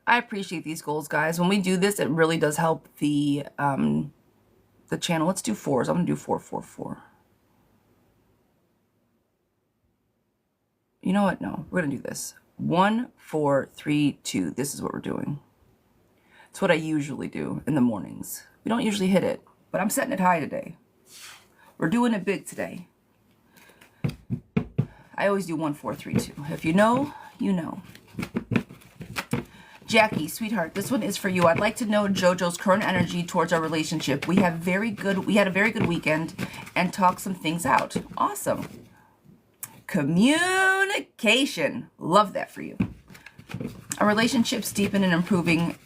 S1: I appreciate these goals, guys. When we do this, it really does help the channel. Let's do 4s. I'm going to do 4, 4, 4. You know what? No, we're going to do this. 1, 4, 3, 2. This is what we're doing. It's what I usually do in the mornings. We don't usually hit it, but I'm setting it high today. We're doing it big today. I always do 1, 4, 3, 2. If you know, you know. Jackie, sweetheart, this one is for you. I'd like to know JoJo's current energy towards our relationship. We had a very good weekend and talked some things out. Awesome. Communication. Love that for you. Our relationships deepen and improving.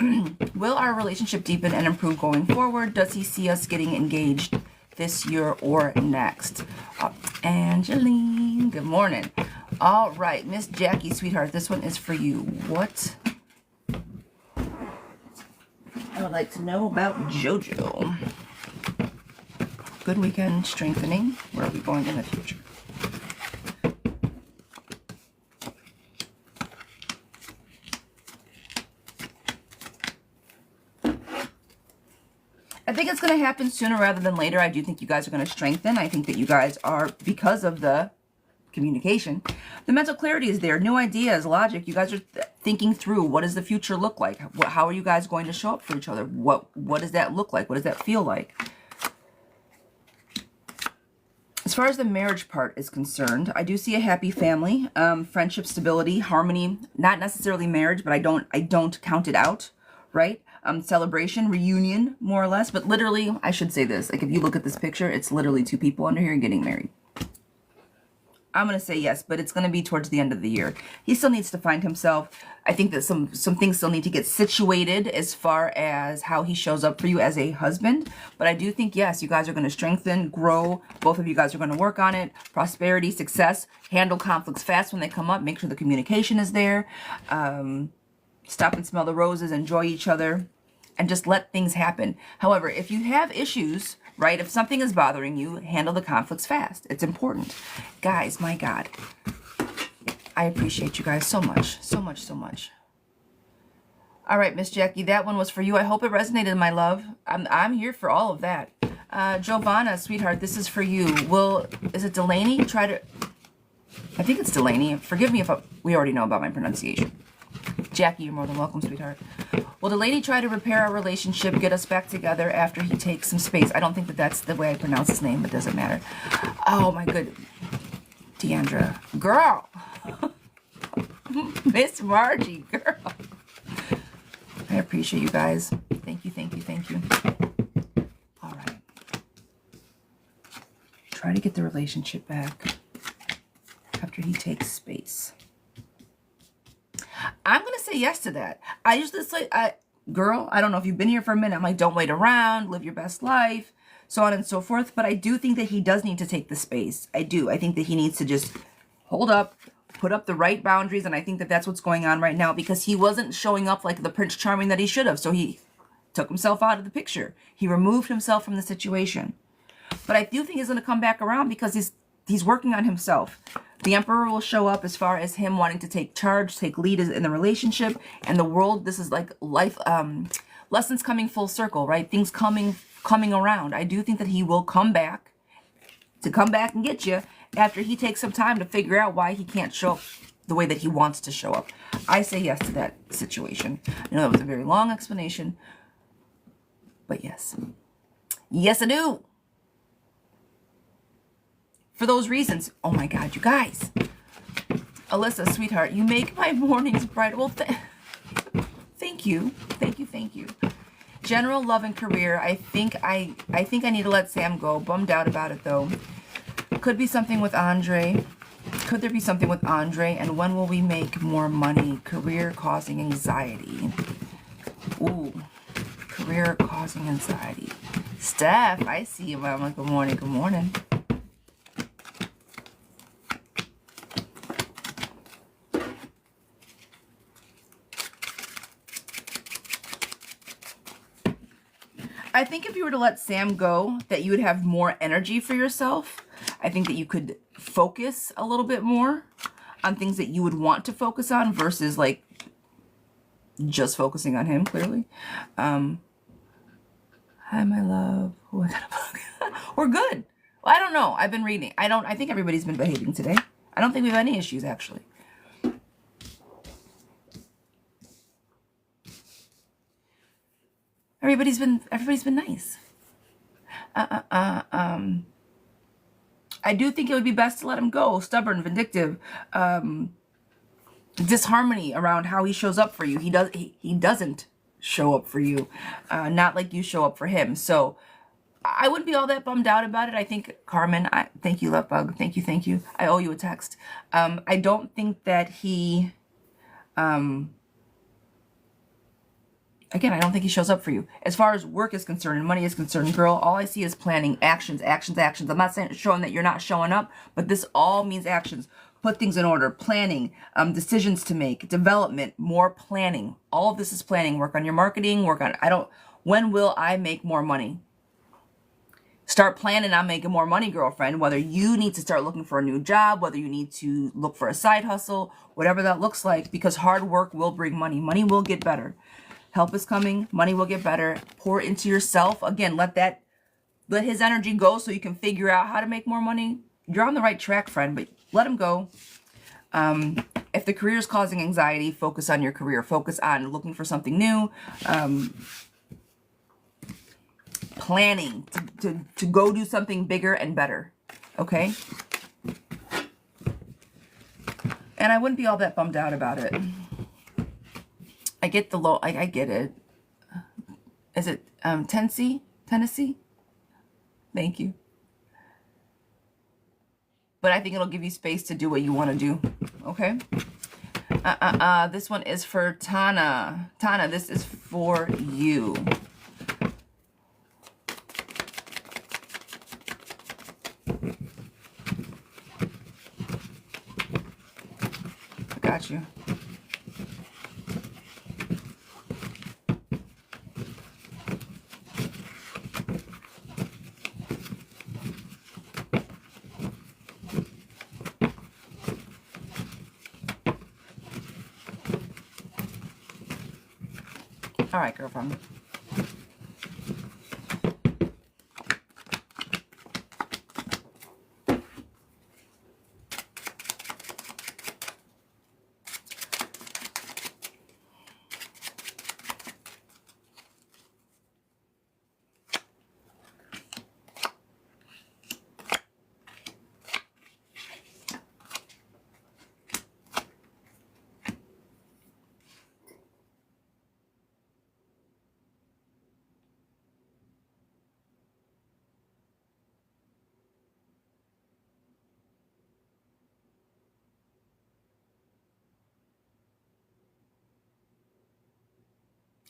S1: Will our relationship deepen and improve going forward? Does he see us getting engaged this year or next? Angeline, good morning. All right, Miss Jackie, sweetheart, this one is for you. What I would like to know about JoJo. Good weekend, strengthening. Where are we going in the future? I think it's going to happen sooner rather than later. I do think you guys are going to strengthen. I think that you guys are, because of the communication, the mental clarity is there. New ideas, logic. You guys are thinking through, what does the future look like? How are you guys going to show up for each other? What does that look like? What does that feel like? As far as the marriage part is concerned, I do see a happy family, friendship, stability, harmony. Not necessarily marriage, but I don't count it out, right? Celebration, reunion, more or less. But literally, I should say this. Like, if you look at this picture, it's literally 2 people under here getting married. I'm going to say yes, but it's going to be towards the end of the year. He still needs to find himself. I think that some things still need to get situated as far as how he shows up for you as a husband. But I do think, yes, you guys are going to strengthen, grow. Both of you guys are going to work on it. Prosperity, success, handle conflicts fast when they come up. Make sure the communication is there. Stop and smell the roses, enjoy each other, and just let things happen. However, if you have issues, right, if something is bothering you, handle the conflicts fast. It's important. Guys, my God, I appreciate you guys so much, so much, so much. All right, Miss Jackie, that one was for you. I hope it resonated, my love. I'm here for all of that. Giovanna, sweetheart, this is for you. Is it Delaney? I think it's Delaney. Forgive me if we already know about my pronunciation. Jackie, you're more than welcome, sweetheart. Will Delaney try to repair our relationship, get us back together after he takes some space? I don't think that's the way I pronounce his name, but it doesn't matter. Oh, my good. Deandra. Girl. Miss Margie, girl. I appreciate you guys. Thank you, thank you, thank you. All right. Try to get the relationship back after he takes space. I'm going to say yes to that. I usually say, girl, I don't know if you've been here for a minute. I'm like, don't wait around, live your best life, so on and so forth. But I do think that he does need to take the space. I do. I think that he needs to just hold up, put up the right boundaries. And I think that that's what's going on right now, because he wasn't showing up like the Prince Charming that he should have. So he took himself out of the picture. He removed himself from the situation. But I do think he's going to come back around because he's working on himself. The Emperor will show up as far as him wanting to take charge, take lead in the relationship and the world. This is like life, lessons coming full circle, right? Things coming around. I do think that he will come back and get you after he takes some time to figure out why he can't show up the way that he wants to show up. I say yes to that situation. I know that was a very long explanation, but yes. Yes, I do. For those reasons. Oh my God, you guys. Alyssa, sweetheart, you make my mornings bright. Well, thank you. Thank you, thank you. General love and career. I think I need to let Sam go. Bummed out about it though. Could be something with Andre. Could there be something with Andre? And when will we make more money? Career causing anxiety. Ooh. Career causing anxiety. Steph, I see you, Mama. Good morning, good morning. I think if you were to let Sam go, that you would have more energy for yourself. I think that you could focus a little bit more on things that you would want to focus on versus like just focusing on him, clearly. Hi, my love. Oh, I got a bug. We're good. Well, I don't know. I've been reading. I think everybody's been behaving today. I don't think we have any issues, actually. Everybody's been nice. I do think it would be best to let him go. Stubborn, vindictive, disharmony around how he shows up for you. He doesn't show up for you, not like you show up for him. So I wouldn't be all that bummed out about it. I think Carmen, thank you, Love Bug. Thank you. I owe you a text. I don't think that he. Again, I don't think he shows up for you. As far as work is concerned and money is concerned, girl, all I see is planning, actions. I'm not showing that you're not showing up, but this all means actions. Put things in order, planning, decisions to make, development, more planning. All of this is planning. Work on your marketing, when will I make more money? Start planning on making more money, girlfriend. Whether you need to start looking for a new job, whether you need to look for a side hustle, whatever that looks like, because hard work will bring money. Money will get better. Help is coming. Money will get better. Pour into yourself. Again, let his energy go so you can figure out how to make more money. You're on the right track, friend, but let him go. If the career is causing anxiety, focus on your career. Focus on looking for something new. Planning to go do something bigger and better. Okay? And I wouldn't be all that bummed out about it. I get the low. I get it. Is it Tennessee? Thank you. But I think it'll give you space to do what you want to do. Okay. This one is for Tana. Tana, this is for you. I got you. All right, girlfriend.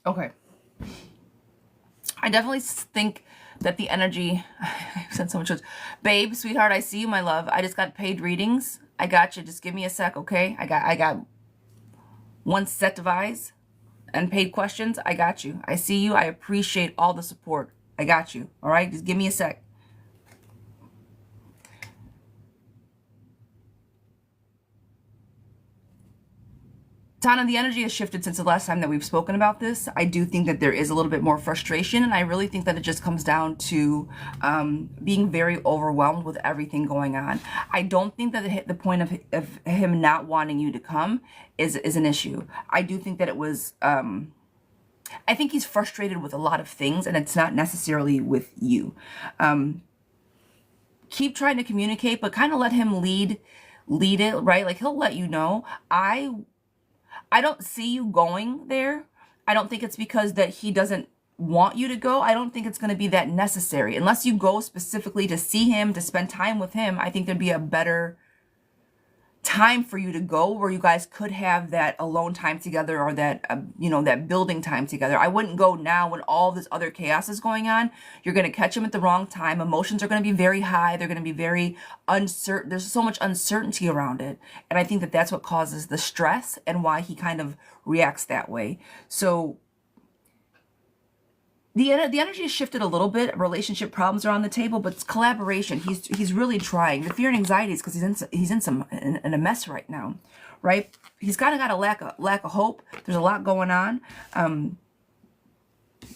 S1: Okay. I definitely think that the energy, I said so much, babe, sweetheart, I see you, my love. I just got paid readings. I got you. Just give me a sec, okay? I got one set of eyes and paid questions. I got you. I see you. I appreciate all the support. I got you. All right? Just give me a sec. Tana, the energy has shifted since the last time that we've spoken about this. I do think that there is a little bit more frustration, and I really think that it just comes down to being very overwhelmed with everything going on. I don't think that the point of him not wanting you to come is an issue. I do think that it was... I think he's frustrated with a lot of things, and it's not necessarily with you. Keep trying to communicate, but kind of let him lead it, right? Like, he'll let you know. I don't see you going there. I don't think it's because that he doesn't want you to go. I don't think it's going to be that necessary. Unless you go specifically to see him, to spend time with him, I think there'd be a better time for you to go where you guys could have that alone time together, or that, you know, that building time together. I wouldn't go now when all this other chaos is going on. You're going to catch him at the wrong time. Emotions are going to be very high. They're going to be very uncertain. There's so much uncertainty around it. And I think that that's what causes the stress and why he kind of reacts that way. So the energy has shifted a little bit. Relationship problems are on the table, but it's collaboration. He's really trying. The fear and anxiety is because he's in a mess right now, right? He's kind of got a lack of hope. There's a lot going on,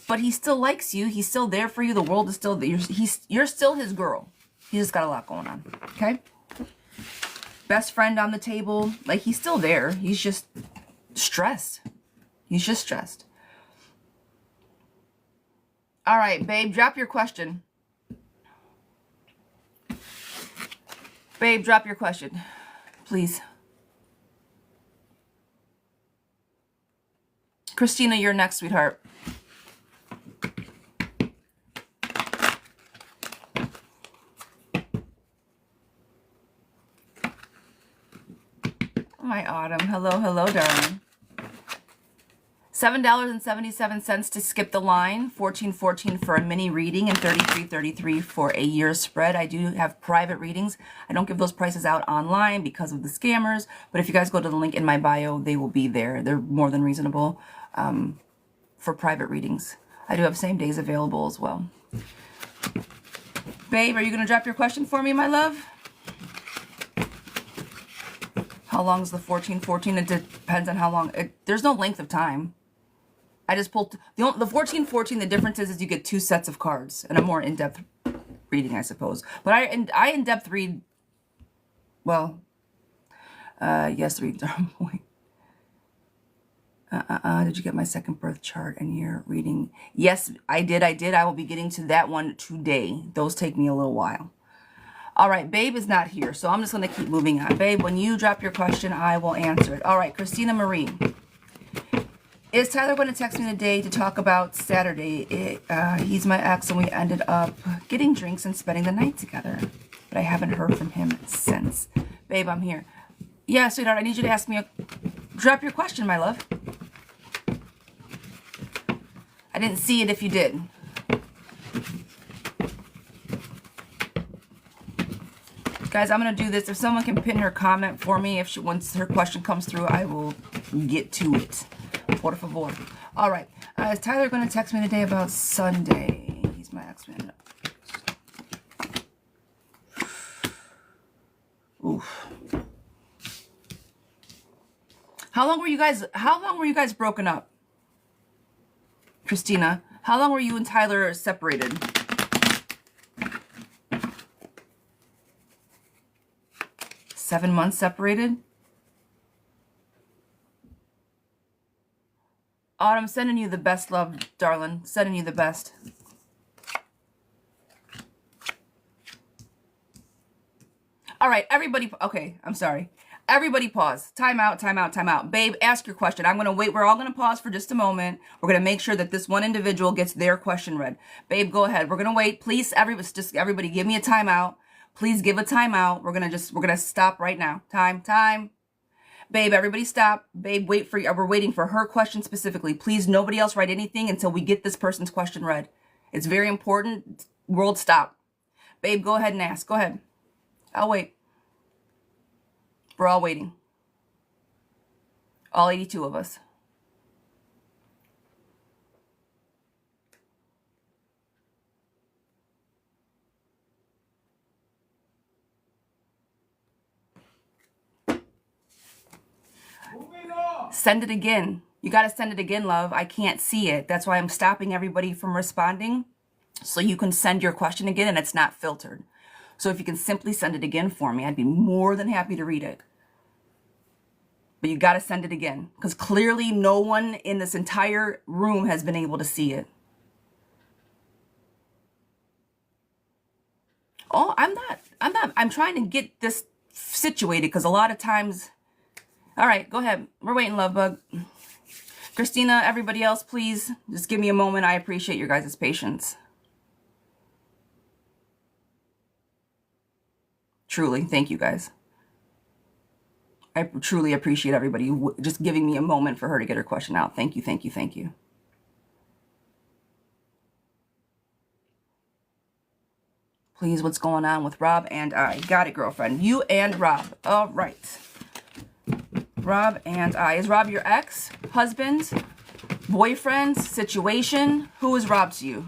S1: but he still likes you. He's still there for you. The world is still there. You're still his girl. He's just got a lot going on. Okay. Best friend on the table. Like, he's still there. He's just stressed. He's just stressed. All right, babe, drop your question. Babe, drop your question, please. Christina, you're next, sweetheart. My Autumn. Hello, hello, darling. $7.77 to skip the line, $14.14 for a mini reading, and $33.33 for a year spread. I do have private readings. I don't give those prices out online because of the scammers, but if you guys go to the link in my bio, they will be there. They're more than reasonable for private readings. I do have same days available as well. Babe, are you going to drop your question for me, my love? How long is the 14.14? It depends on how long. There's no length of time. I just pulled the 14.14. The difference is you get 2 sets of cards and a more in-depth reading, I suppose. But I in-depth read. Well, yes, read. Did you get my second birth chart and year reading? Yes, I did. I will be getting to that one today. Those take me a little while. All right, babe is not here, so I'm just going to keep moving on. Babe, when you drop your question, I will answer it. All right, Christina Marie. Is Tyler going to text me today to talk about Saturday? He's my ex, and we ended up getting drinks and spending the night together. But I haven't heard from him since. Babe, I'm here. Yeah, sweetheart, I need you to ask me drop your question, my love. I didn't see it if you did. Guys, I'm going to do this. If someone can pin her comment for me, once her question comes through, I will get to it. Por favor. All right. Is Tyler going to text me today about Sunday? He's my ex-man. Oof. How long were you guys broken up? Christina, how long were you and Tyler separated? 7 months separated? Autumn, sending you the best love, darling. Sending you the best. All right, everybody. Okay, I'm sorry. Everybody pause. Time out, time out, time out. Babe, ask your question. I'm going to wait. We're all going to pause for just a moment. We're going to make sure that this one individual gets their question read. Babe, go ahead. We're going to wait. Please, everybody give me a timeout. Please give a timeout. We're going to stop right now. Time. Babe, everybody stop. Babe, we're waiting for her question specifically. Please, nobody else write anything until we get this person's question read. It's very important. World, stop. Babe, go ahead and ask. Go ahead. I'll wait. We're all waiting. All 82 of us. Send it again. You got to send it again, love. I can't see it. That's why I'm stopping everybody from responding, so you can send your question again and it's not filtered. So if you can simply send it again for me, I'd be more than happy to read it. But you got to send it again, because clearly no one in this entire room has been able to see it. Oh, I'm trying to get this situated, because a lot of times... All right, go ahead. We're waiting, love bug. Christina, everybody else, please just give me a moment. I appreciate your guys' patience. Truly, thank you guys. I truly appreciate everybody just giving me a moment for her to get her question out. Thank you, thank you, thank you. Please, what's going on with Rob and I? Got it, girlfriend. You and Rob. All right. Rob and I. Is Rob your ex, husband, boyfriend, situation? Who is Rob to you?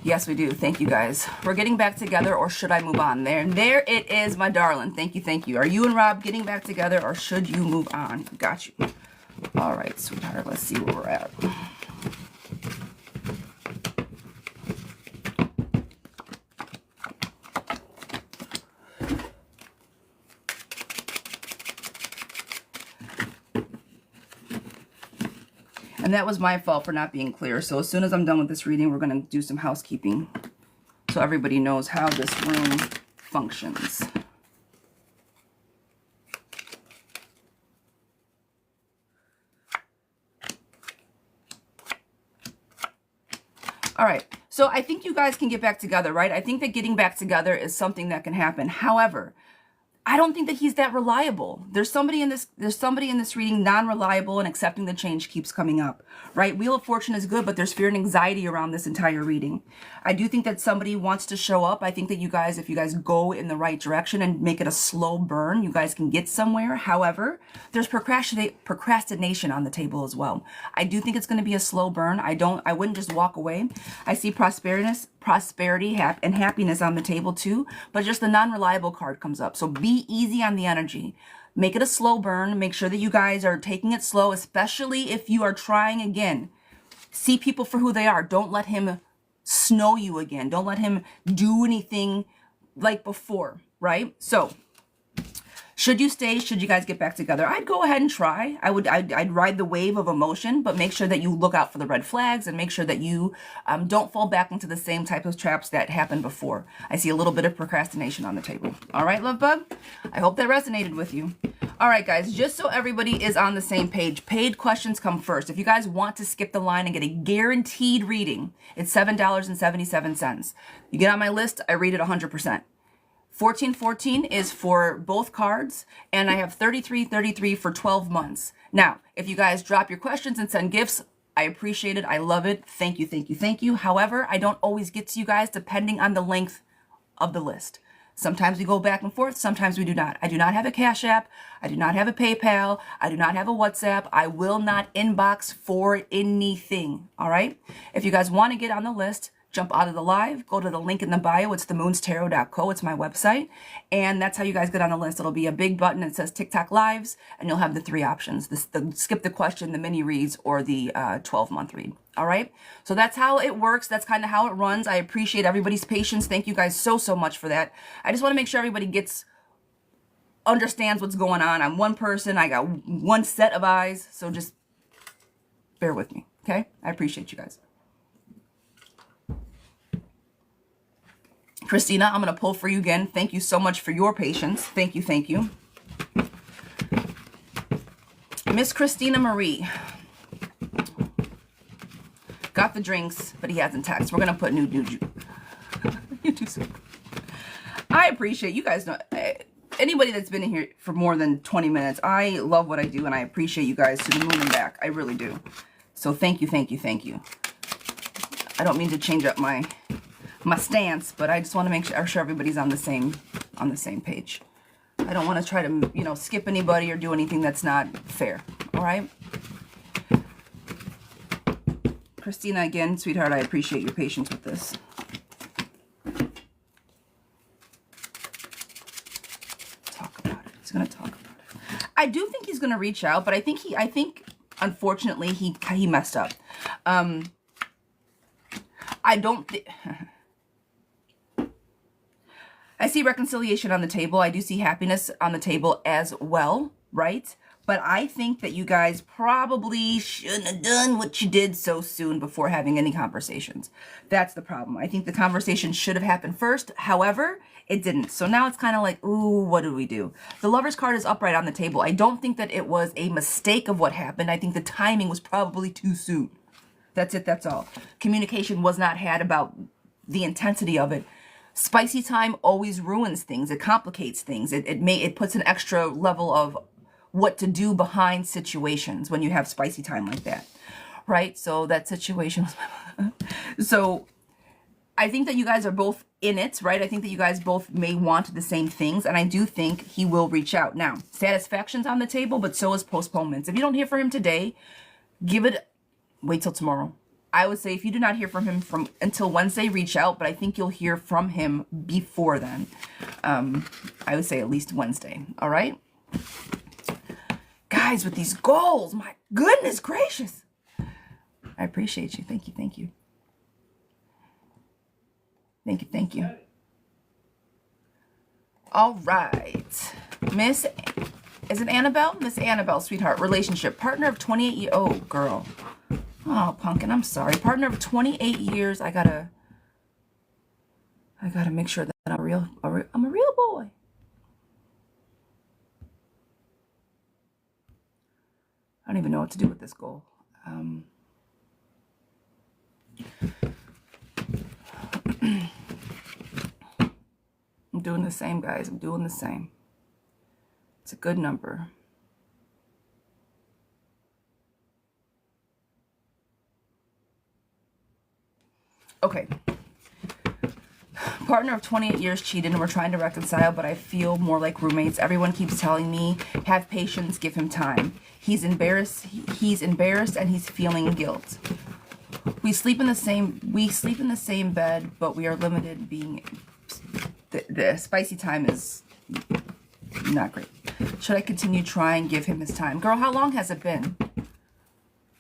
S1: Yes, we do. Thank you, guys. We're getting back together, or should I move on? There it is, my darling. Thank you, thank you. Are you and Rob getting back together, or should you move on? Got you. All right, sweetheart. Let's see where we're at. And that was my fault for not being clear. So as soon as I'm done with this reading, we're going to do some housekeeping so everybody knows how this room functions. All right. So I think you guys can get back together, right? I think that getting back together is something that can happen. However, I don't think that he's that reliable. There's somebody in this reading non-reliable, and accepting the change keeps coming up, right? Wheel of Fortune is good, but there's fear and anxiety around this entire reading. I do think that somebody wants to show up. I think that you guys, if you guys go in the right direction and make it a slow burn, you guys can get somewhere. However, there's procrastination on the table as well. I do think it's going to be a slow burn. I wouldn't just walk away. I see prosperity and happiness on the table too, but just the non-reliable card comes up. So be easy on the energy. Make it a slow burn. Make sure that you guys are taking it slow, especially if you are trying again. See people for who they are. Don't let him snow you again. Don't let him do anything like before, right? So should you stay? Should you guys get back together? I'd go ahead and try. I'd ride the wave of emotion, but make sure that you look out for the red flags and make sure that you don't fall back into the same type of traps that happened before. I see a little bit of procrastination on the table. All right, love bug? I hope that resonated with you. All right, guys, just so everybody is on the same page, paid questions come first. If you guys want to skip the line and get a guaranteed reading, it's $7.77. You get on my list, I read it 100%. 1414 is for both cards, and I have 3333 for 12 months. Now, if you guys drop your questions and send gifts, I appreciate it. I love it. Thank you, thank you, thank you. However, I don't always get to you guys depending on the length of the list. Sometimes we go back and forth, sometimes we do not. I do not have a Cash App. I do not have a PayPal. I do not have a WhatsApp. I will not inbox for anything, all right? If you guys want to get on the list, jump out of the live, go to the link in the bio. It's themoonstarot.co. It's my website. And that's how you guys get on the list. It'll be a big button that says TikTok Lives, and you'll have the 3 options, the skip the question, the mini reads, or the 12-month read. All right? So that's how it works. That's kind of how it runs. I appreciate everybody's patience. Thank you guys so, so much for that. I just want to make sure everybody understands what's going on. I'm one person. I got one set of eyes. So just bear with me. Okay? I appreciate you guys. Christina, I'm going to pull for you again. Thank you so much for your patience. Thank you, thank you. Miss Christina Marie. Got the drinks, but he hasn't texted. We're going to put new. You do so. I appreciate you guys. Know anybody that's been in here for more than 20 minutes, I love what I do, and I appreciate you guys to the moon and back. I really do. So thank you, thank you, thank you. I don't mean to change up my stance, but I just want to make sure everybody's on the same page. I don't want to try to, you know, skip anybody or do anything that's not fair. All right? Christina, again, sweetheart, I appreciate your patience with this. Talk about it. He's going to talk about it. I do think he's going to reach out, but I think unfortunately he messed up. I don't think I see reconciliation on the table. I do see happiness on the table as well, right? But I think that you guys probably shouldn't have done what you did so soon before having any conversations. That's the problem. I think the conversation should have happened first. However, it didn't. So now it's kind of like, ooh, what do we do? The Lover's card is upright on the table. I don't think that it was a mistake of what happened. I think the timing was probably too soon. That's it. That's all. Communication was not had about the intensity of it. Spicy time always ruins things. It complicates things. It puts an extra level of what to do behind situations when you have spicy time like that, right? So that situation was so I think that you guys are both in it, right? I think that you guys both may want the same things, and I do think he will reach out. Now, satisfaction's on the table, but so is postponements. If you don't hear from him today, wait till tomorrow. I would say if you do not hear from him until Wednesday, reach out, but I think you'll hear from him before then. I would say at least Wednesday, all right? Guys, with these goals, my goodness gracious. I appreciate you. Thank you, thank you. Thank you, thank you. All right. Is it Annabelle? Miss Annabelle, sweetheart, relationship, partner of 28 years. Oh, girl. Oh, pumpkin, I'm sorry. Partner of 28 years. I gotta make sure that I'm a real boy. I don't even know what to do with this goal. I'm doing the same, guys. I'm doing the same. It's a good number. Okay. Partner of 28 years cheated and we're trying to reconcile, but I feel more like roommates. Everyone keeps telling me, have patience, give him time. He's embarrassed and he's feeling guilt. We sleep in the same bed, but we are limited being the spicy time is not great. Should I continue trying, give him his time? Girl, how long has it been?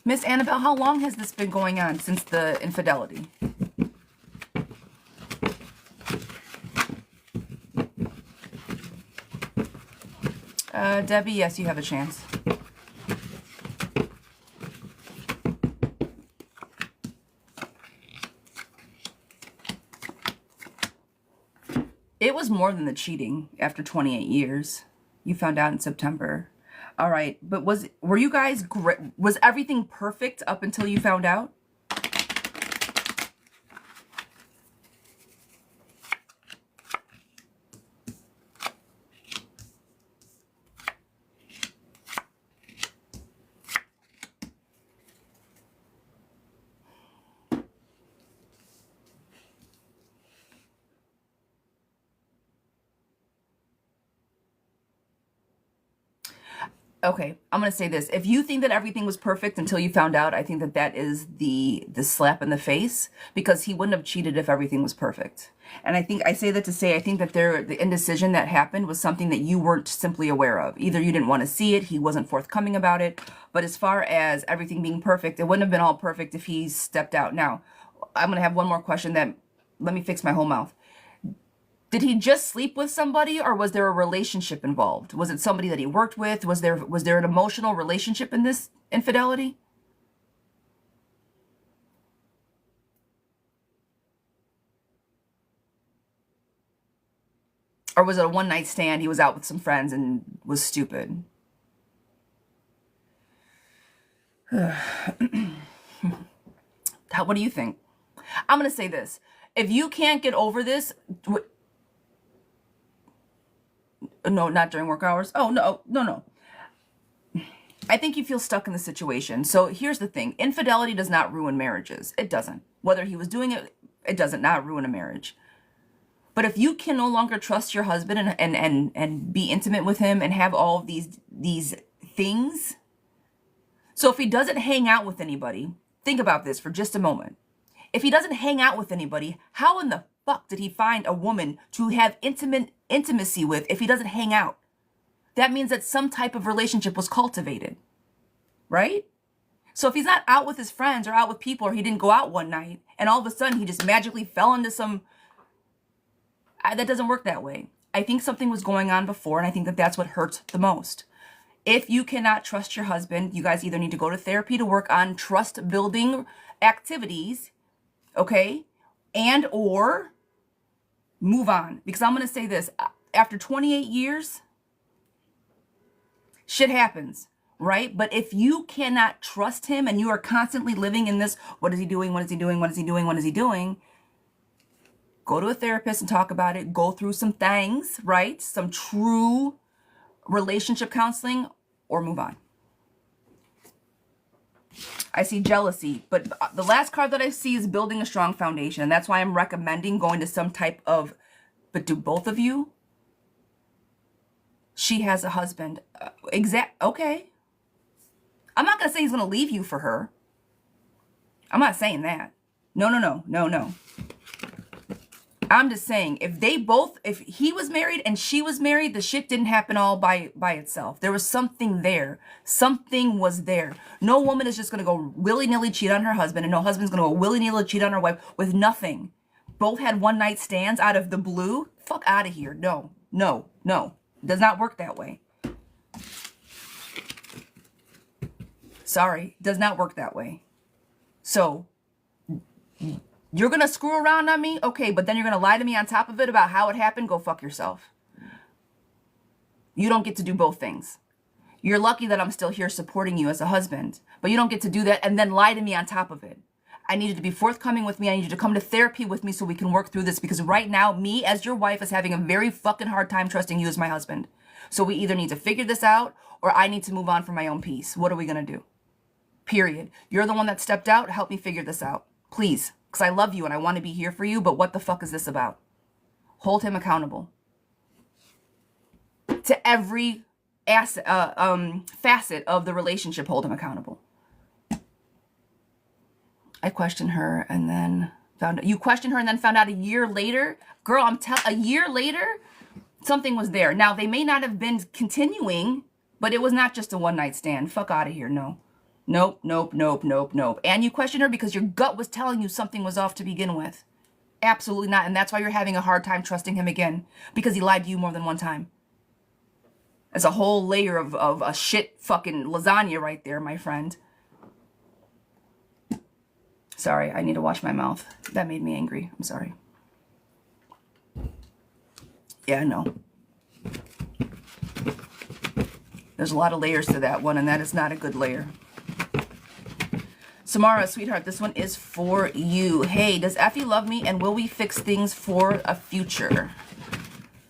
S1: Miss Annabelle, how long has this been going on since the infidelity? Debbie, yes, you have a chance. It was more than the cheating after 28 years. You found out in September. All right, but was everything perfect up until you found out? Okay, I'm gonna say this. If you think that everything was perfect until you found out, I think that that is the slap in the face, because he wouldn't have cheated if everything was perfect. And I think I say that to say I think that the indecision that happened was something that you weren't simply aware of. Either you didn't want to see it, he wasn't forthcoming about it. But as far as everything being perfect, it wouldn't have been all perfect if he stepped out. Now, I'm gonna have one more question that, let me fix my whole mouth. Did he just sleep with somebody, or was there a relationship involved? Was it somebody that he worked with? Was there an emotional relationship in this infidelity? Or was it a one-night stand? He was out with some friends and was stupid. What do you think? I'm going to say this. If you can't get over this, no, not during work hours. Oh, no, no, no. I think you feel stuck in the situation. So here's the thing. Infidelity does not ruin marriages. It doesn't. Whether he was doing it, it doesn't not ruin a marriage. But if you can no longer trust your husband and be intimate with him and have all of these things. So if he doesn't hang out with anybody, think about this for just a moment. If he doesn't hang out with anybody, how in the fuck did he find a woman to have intimacy with if he doesn't hang out? That means that some type of relationship was cultivated, right? So if he's not out with his friends or out with people, or he didn't go out one night and all of a sudden he just magically fell into some, that doesn't work that way. I think something was going on before, and I think that that's what hurts the most. If you cannot trust your husband, you guys either need to go to therapy to work on trust building activities, okay? And or move on. Because I'm going to say this, after 28 years, shit happens, right? But if you cannot trust him and you are constantly living in this, what is he doing? What is he doing? What is he doing? What is he doing? Go to a therapist and talk about it. Go through some things, right? Some true relationship counseling, or move on. I see jealousy, but the last card that I see is building a strong foundation. And that's why I'm recommending going to some type of, but do both of you? She has a husband. Okay. I'm not going to say he's going to leave you for her. I'm not saying that. No, no, no, no, no. I'm just saying, if he was married and she was married, the shit didn't happen all by itself. There was something there. Something was there. No woman is just going to go willy-nilly cheat on her husband, and no husband's going to go willy-nilly cheat on her wife with nothing. Both had one-night stands out of the blue. Fuck out of here. No, no, no. It does not work that way. Sorry, does not work that way. So, you're going to screw around on me? Okay, but then you're going to lie to me on top of it about how it happened? Go fuck yourself. You don't get to do both things. You're lucky that I'm still here supporting you as a husband, but you don't get to do that and then lie to me on top of it. I need you to be forthcoming with me. I need you to come to therapy with me so we can work through this, because right now, me as your wife is having a very fucking hard time trusting you as my husband. So we either need to figure this out, or I need to move on for my own peace. What are we going to do? Period. You're the one that stepped out. Help me figure this out. Please. Because I love you and I want to be here for you, but what the fuck is this about? Hold him accountable. To every facet of the relationship, hold him accountable. I questioned her and then found out. You questioned her and then found out a year later? Girl, a year later, something was there. Now, they may not have been continuing, but it was not just a one-night stand. Fuck out of here, no. Nope, nope, nope, nope, nope. And you questioned her because your gut was telling you something was off to begin with. Absolutely not. And that's why you're having a hard time trusting him again, because he lied to you more than one time. It's a whole layer of a shit fucking lasagna right there, my friend. Sorry, I need to wash my mouth. That made me angry. I'm sorry. Yeah, I know. There's a lot of layers to that one, and that is not a good layer. Samara, sweetheart, this one is for you. Hey, does Effie love me, and will we fix things for a future?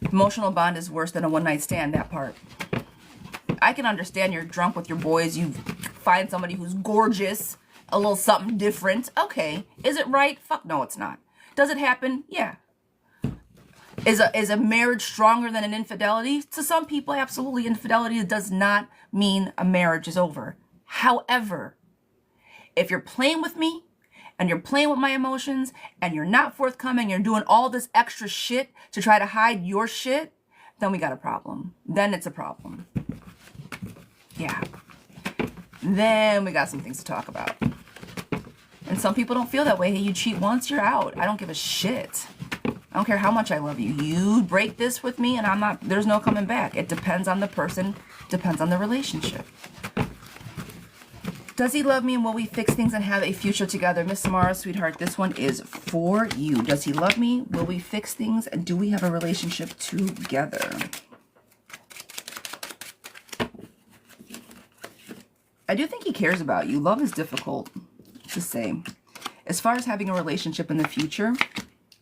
S1: Emotional bond is worse than a one-night stand, that part. I can understand you're drunk with your boys. You find somebody who's gorgeous, a little something different. Okay. Is it right? Fuck no, it's not. Does it happen? Yeah. Is a marriage stronger than an infidelity? To some people, absolutely. Infidelity does not mean a marriage is over. However, if you're playing with me and you're playing with my emotions and you're not forthcoming, you're doing all this extra shit to try to hide your shit, then we got a problem. Then it's a problem. Yeah. Then we got some things to talk about. And some people don't feel that way. Hey, you cheat once, you're out. I don't give a shit. I don't care how much I love you. You break this with me and there's no coming back. It depends on the person, depends on the relationship. Does he love me and will we fix things and have a future together? Miss Samara, sweetheart, this one is for you. Does he love me? Will we fix things? And do we have a relationship together? I do think he cares about you. Love is difficult to say. As far as having a relationship in the future,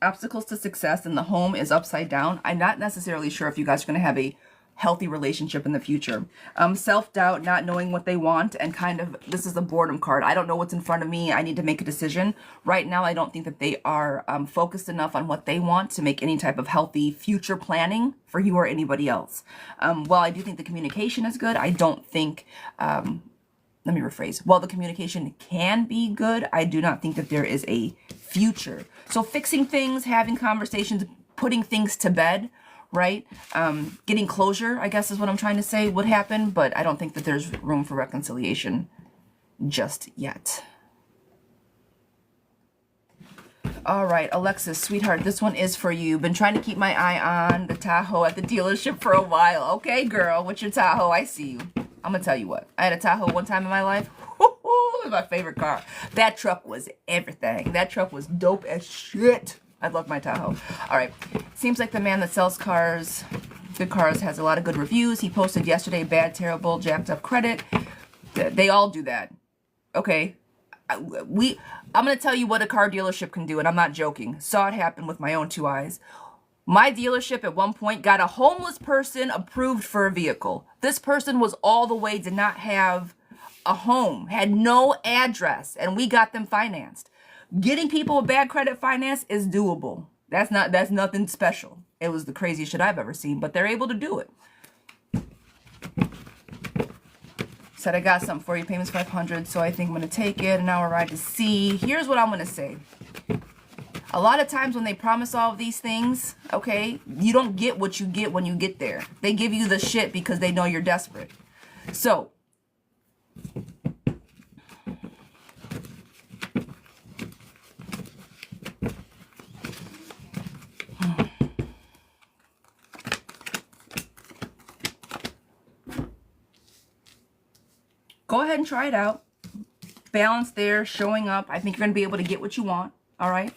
S1: obstacles to success and the home is upside down. I'm not necessarily sure if you guys are going to have a healthy relationship in the future. Self-doubt, not knowing what they want, and kind of, this is a boredom card. I don't know what's in front of me. I need to make a decision. Right now, I don't think that they are focused enough on what they want to make any type of healthy future planning for you or anybody else. While I do think the communication is good, I don't think... let me rephrase. While the communication can be good, I do not think that there is a future. So fixing things, having conversations, putting things to bed, right? Getting closure, I guess is what I'm trying to say, would happen, but I don't think that there's room for reconciliation just yet. All right, Alexis, sweetheart, this one is for you. Been trying to keep my eye on the Tahoe at the dealership for a while. Okay, girl, what's your Tahoe? I see you. I'm going to tell you what. I had a Tahoe one time in my life. It was my favorite car. That truck was everything. That truck was dope as shit. I love my Tahoe. All right. Seems like the man that sells cars, good cars, has a lot of good reviews. He posted yesterday, bad, terrible, jacked up credit. They all do that. Okay. I'm going to tell you what a car dealership can do, and I'm not joking. Saw it happen with my own two eyes. My dealership at one point got a homeless person approved for a vehicle. This person was all the way, did not have a home, had no address, and we got them financed. Getting people with bad credit finance is doable. That's nothing special. It was the craziest shit I've ever seen, but they're able to do it. Said I got something for you. Payment's $500, so I think I'm going to take it. An hour ride to see. Here's what I'm going to say. A lot of times when they promise all of these things, okay, you don't get what you get when you get there. They give you the shit because they know you're desperate. So, go ahead and try it out. Balance there, showing up. I think you're going to be able to get what you want, all right?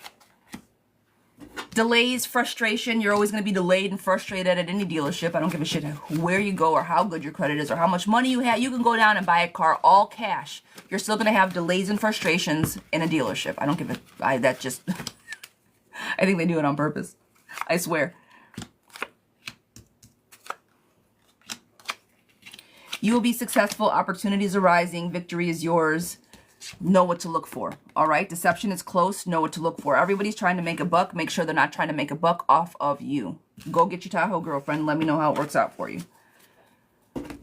S1: Delays, frustration. You're always going to be delayed and frustrated at any dealership. I don't give a shit where you go or how good your credit is or how much money you have. You can go down and buy a car all cash. You're still going to have delays and frustrations in a dealership. I don't give a... I think they do it on purpose. I swear. You will be successful. Opportunities arising. Victory is yours. Know what to look for. All right. Deception is close. Know what to look for. Everybody's trying to make a buck. Make sure they're not trying to make a buck off of you. Go get your Tahoe, girlfriend. Let me know how it works out for you.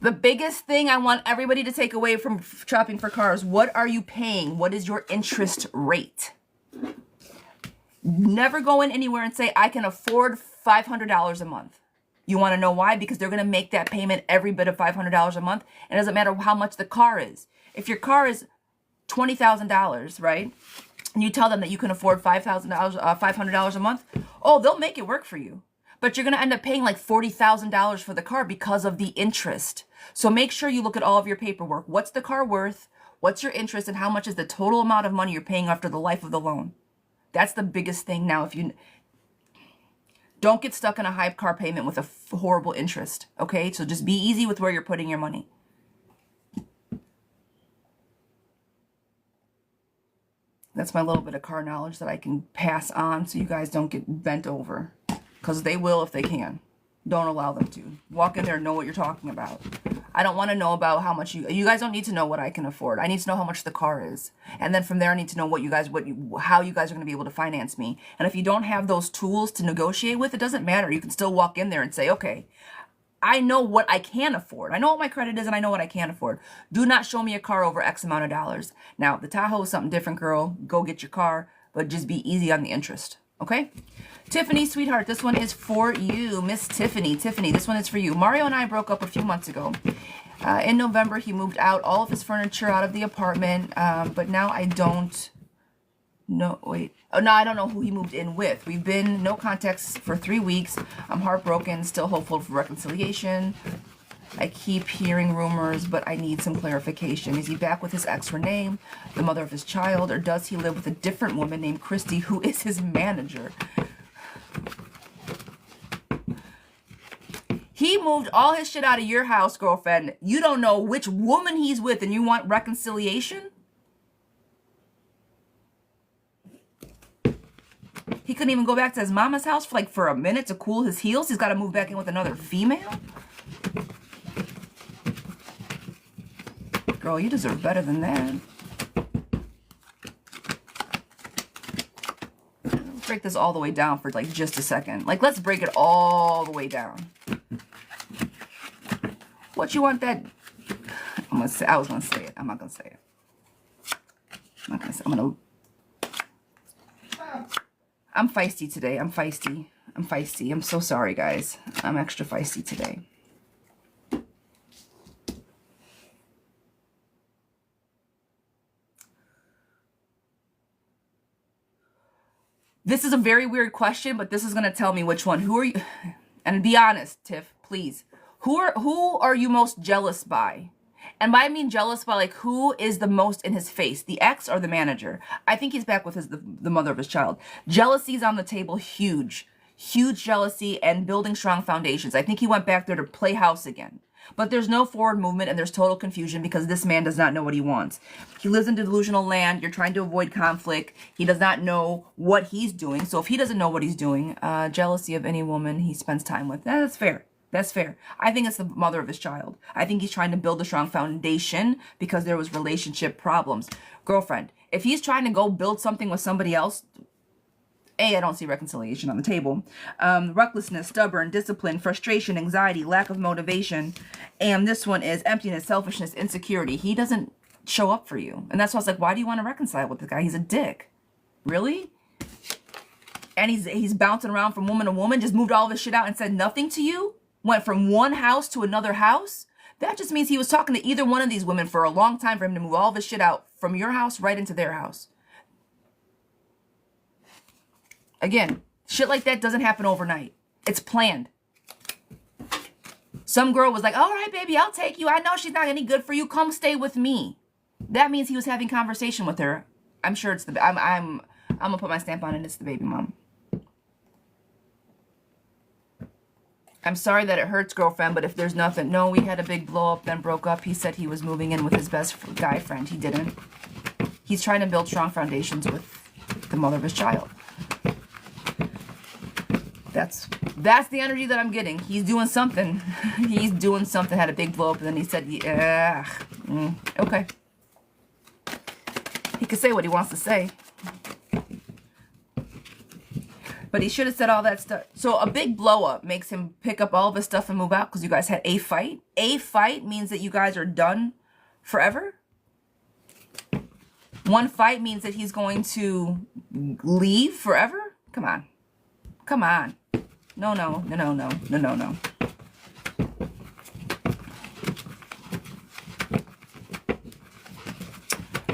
S1: The biggest thing I want everybody to take away from shopping for cars. What are you paying? What is your interest rate? Never go in anywhere and say, I can afford $500 a month. You want to know why? Because they're going to make that payment every bit of $500 a month. And it doesn't matter how much the car is. If your car is $20,000, right? And you tell them that you can afford $500 a month. Oh, they'll make it work for you. But you're going to end up paying like $40,000 for the car because of the interest. So make sure you look at all of your paperwork. What's the car worth? What's your interest? And how much is the total amount of money you're paying after the life of the loan? That's the biggest thing now. If you don't get stuck in a high car payment with a horrible interest, okay? So just be easy with where you're putting your money. That's my little bit of car knowledge that I can pass on so you guys don't get bent over. Because they will if they can. Don't allow them to. Walk in there and know what you're talking about. I don't want to know about how much you guys don't need to know what I can afford. I need to know how much the car is. And then from there, I need to know how you guys are going to be able to finance me. And if you don't have those tools to negotiate with, it doesn't matter. You can still walk in there and say, okay, I know what I can afford. I know what my credit is and I know what I can afford. Do not show me a car over X amount of dollars. Now, the Tahoe is something different, girl. Go get your car, but just be easy on the interest. Okay? Tiffany, sweetheart, this one is for you. Miss Tiffany. Tiffany, this one is for you. Mario and I broke up a few months ago. In November, he moved out all of his furniture out of the apartment, but now I don't know. Wait. Oh, no, I don't know who he moved in with. We've been no contacts for 3 weeks. I'm heartbroken, still hopeful for reconciliation. I keep hearing rumors, but I need some clarification. Is he back with his ex Renee, the mother of his child, or does he live with a different woman named Christy, who is his manager? He moved all his shit out of your house, girlfriend. You don't know which woman he's with, and you want reconciliation? He couldn't even go back to his mama's house for a minute to cool his heels. He's got to move back in with another female? Girl, you deserve better than that. Let's break this all the way down for just a second. Let's break it all the way down. What you want that? I was gonna say it. I'm not gonna say it. I'm feisty today. I'm feisty. I'm so sorry, guys. I'm extra feisty today. This is a very weird question, but this is going to tell me which one. Who are you? And be honest, Tiff, please. Who are you most jealous by? And by I mean jealous by who is the most in his face, the ex or the manager? I think he's back with the mother of his child. Jealousy's on the table, huge jealousy and building strong foundations. I think he went back there to play house again. But there's no forward movement and there's total confusion because this man does not know what he wants. He lives in delusional land. You're trying to avoid conflict. He does not know what he's doing. So if he doesn't know what he's doing, jealousy of any woman he spends time with, that's fair. That's fair. I think it's the mother of his child. I think he's trying to build a strong foundation because there was relationship problems. Girlfriend, if he's trying to go build something with somebody else, I don't see reconciliation on the table. Recklessness, stubborn, discipline, frustration, anxiety, lack of motivation. And this one is emptiness, selfishness, insecurity. He doesn't show up for you. And that's why I was like, why do you want to reconcile with this guy? He's a dick. Really? And he's bouncing around from woman to woman, just moved all of his shit out and said nothing to you? Went from one house to another house? That just means he was talking to either one of these women for a long time for him to move all of his shit out from your house right into their house. Again, shit like that doesn't happen overnight. It's planned. Some girl was like, all right, baby, I'll take you. I know she's not any good for you. Come stay with me. That means he was having conversation with her. I'm sure it's I'm gonna put my stamp on it. It's the baby mom. I'm sorry that it hurts, girlfriend, but if there's nothing. No, we had a big blow up, then broke up. He said he was moving in with his best guy friend. He didn't. He's trying to build strong foundations with the mother of his child. That's the energy that I'm getting. He's doing something. He's doing something. Had a big blow up, and then he said, yeah, okay. He could say what he wants to say. But he should have said all that stuff. So a big blow up makes him pick up all of his stuff and move out because you guys had a fight. A fight means that you guys are done forever. One fight means that he's going to leave forever. Come on. Come on. No.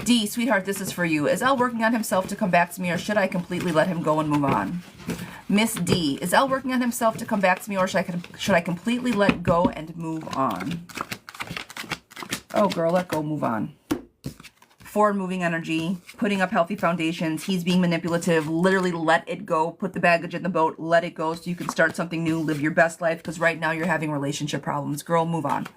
S1: D, sweetheart, this is for you. Is L working on himself to come back to me, or should I completely let him go and move on? Miss D, is L working on himself to come back to me, or should I completely let go and move on? Oh, girl, let go, move on. Forward moving energy, putting up healthy foundations. He's being manipulative. Literally let it go. Put the baggage in the boat. Let it go so you can start something new. Live your best life, because right now you're having relationship problems. Girl, move on.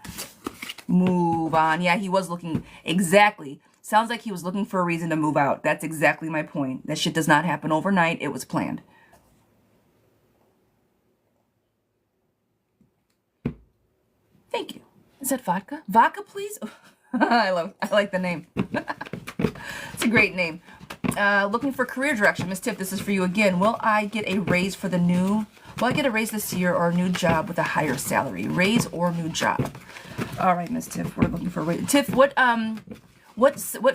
S1: Move on. Yeah, he was looking exactly. Sounds like he was looking for a reason to move out. That's exactly my point. That shit does not happen overnight. It was planned. Thank you. Is that vodka? Vodka, please? I like the name. It's a great name. Looking for career direction. Miss Tiff, this is for you again. Will I get a raise for the new... Will I get a raise this year or a new job with a higher salary? Raise or new job? All right, Miss Tiff, we're looking for a raise. Tiff, what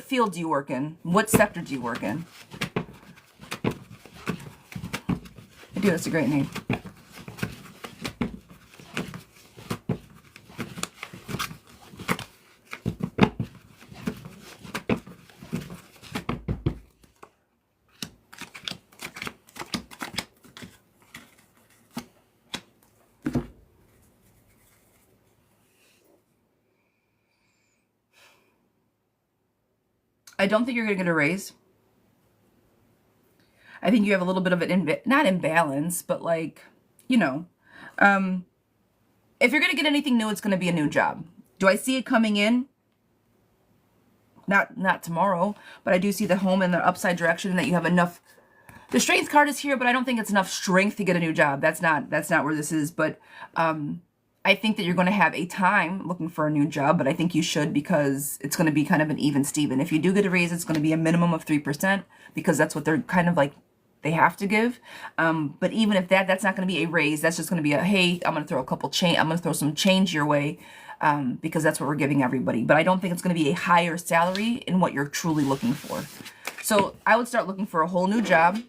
S1: field do you work in? What sector do you work in? I do. That's a great name. I don't think you're going to get a raise. I think you have a little bit of an, not imbalance, but like, you know, if you're going to get anything new, it's going to be a new job. Do I see it coming in? Not tomorrow, but I do see the home in the upside direction and that you have enough. The strength card is here, but I don't think it's enough strength to get a new job. That's not where this is, but, I think that you're going to have a time looking for a new job, but I think you should because it's going to be kind of an even Steven. If you do get a raise, it's going to be a minimum of 3% because that's what they're kind of like, they have to give. But even if that's not going to be a raise, that's just going to be a, hey, I'm going to throw I'm going to throw some change your way because that's what we're giving everybody. But I don't think it's going to be a higher salary in what you're truly looking for. So I would start looking for a whole new job.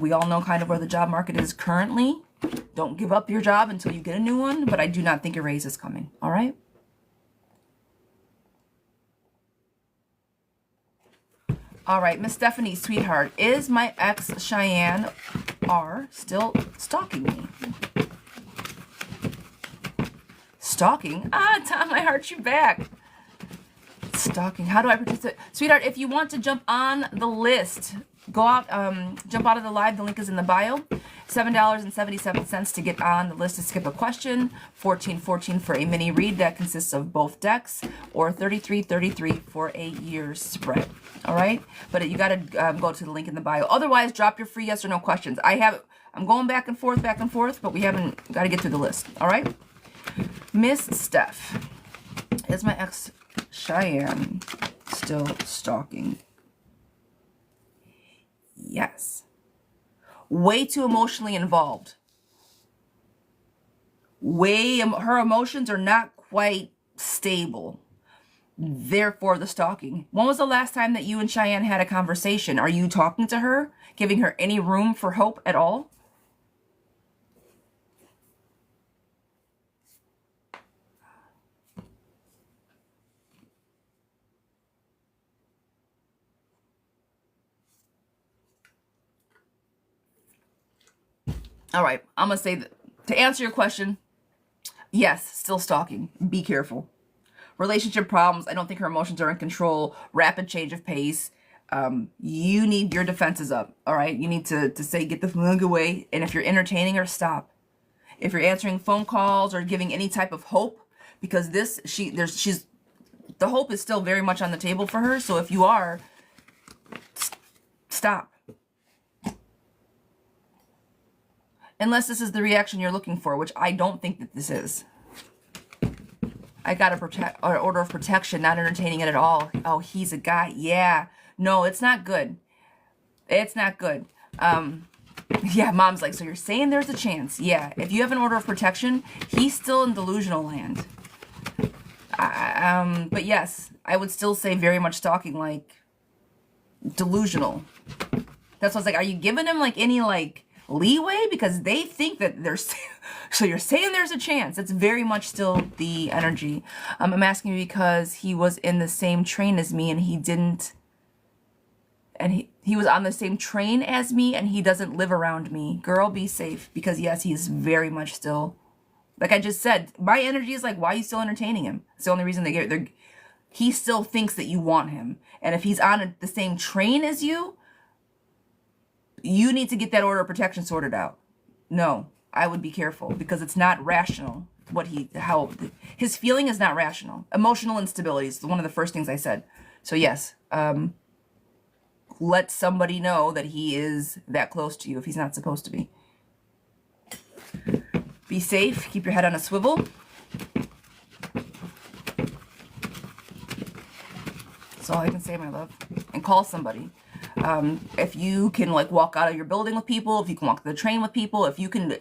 S1: We all know kind of where the job market is currently. Don't give up your job until you get a new one, but I do not think a raise is coming. All right? All right, Miss Stephanie, sweetheart, is my ex Cheyenne R still stalking me? Stalking? Ah, Tom, I heart you back. Stalking. How do I participate? Sweetheart, if you want to jump on the list, go out, jump out of the live. The link is in the bio. $7.77 to get on the list to skip a question. $14.14 for a mini read that consists of both decks, or $33.33 for a year's spread. All right, but you got to go to the link in the bio. Otherwise, drop your free yes or no questions. I'm going back and forth, but we haven't got to get through the list. All right, Miss Steph, is my ex Cheyenne still stalking? Yes. Way too emotionally involved. Her emotions are not quite stable. Therefore, the stalking. When was the last time that you and Cheyenne had a conversation? Are you talking to her? Giving her any room for hope at all? All right, I'm going to say that to answer your question, yes, still stalking. Be careful. Relationship problems. I don't think her emotions are in control. Rapid change of pace. You need your defenses up. All right, you need to say, get the fuck away. And if you're entertaining her, stop. If you're answering phone calls or giving any type of hope, because the hope is still very much on the table for her. So if you are, stop. Unless this is the reaction you're looking for, which I don't think that this is. I got an order of protection, not entertaining it at all. Oh, he's a guy. Yeah. No, it's not good. It's not good. Yeah, mom's like, so you're saying there's a chance. Yeah, if you have an order of protection, he's still in delusional land. But yes, I would still say very much stalking, like, delusional. That's why I was like, are you giving him, like, any, like, leeway? Because they think that there's... So you're saying there's a chance. It's very much still the energy. I'm asking you because he was in the same train as me and he didn't... And he was on the same train as me and he doesn't live around me. Girl, be safe. Because yes, he's very much still... Like I just said, my energy is like, why are you still entertaining him? It's the only reason they get it. He still thinks that you want him. And if he's on the same train as you, you need to get that order of protection sorted out. No, I would be careful because it's not rational. His feeling is not rational. Emotional instability is one of the first things I said. So yes, let somebody know that he is that close to you if he's not supposed to be. Be safe. Keep your head on a swivel. all I can say, my love. And call somebody. If you can like walk out of your building with people, if you can walk the train with people, if you can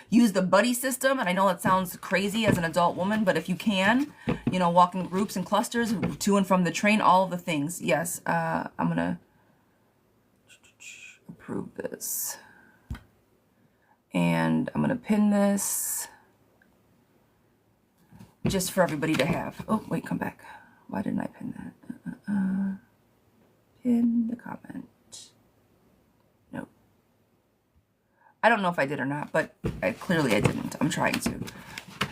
S1: use the buddy system, and I know that sounds crazy as an adult woman, but if you can, you know, walk in groups and clusters to and from the train, all of the things. Yes, I'm gonna approve this. And I'm gonna pin this just for everybody to have. Oh, wait, come back. Why didn't I pin that? Pin the comment. No. I don't know if I did or not, but clearly I didn't. I'm trying to.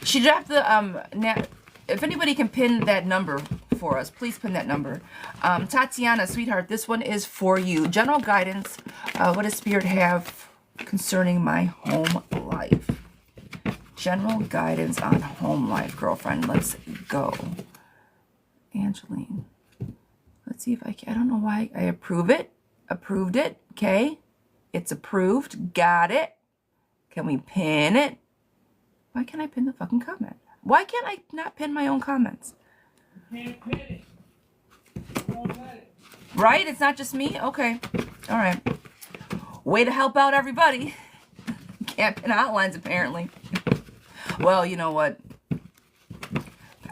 S1: She dropped the, if anybody can pin that number for us, please pin that number. Tatiana, sweetheart, this one is for you. General guidance. What does Spirit have concerning my home life? General guidance on home life, girlfriend. Let's go. Angeline. Let's see if I can. I don't know why. I approve it. Approved it. Okay. It's approved. Got it. Can we pin it? Why can't I pin the fucking comment? Why can't I not pin my own comments?
S2: You can't pin it. Don't let it.
S1: Right? It's not just me? Okay. All right. Way to help out everybody. Can't pin outlines apparently. Well, you know what?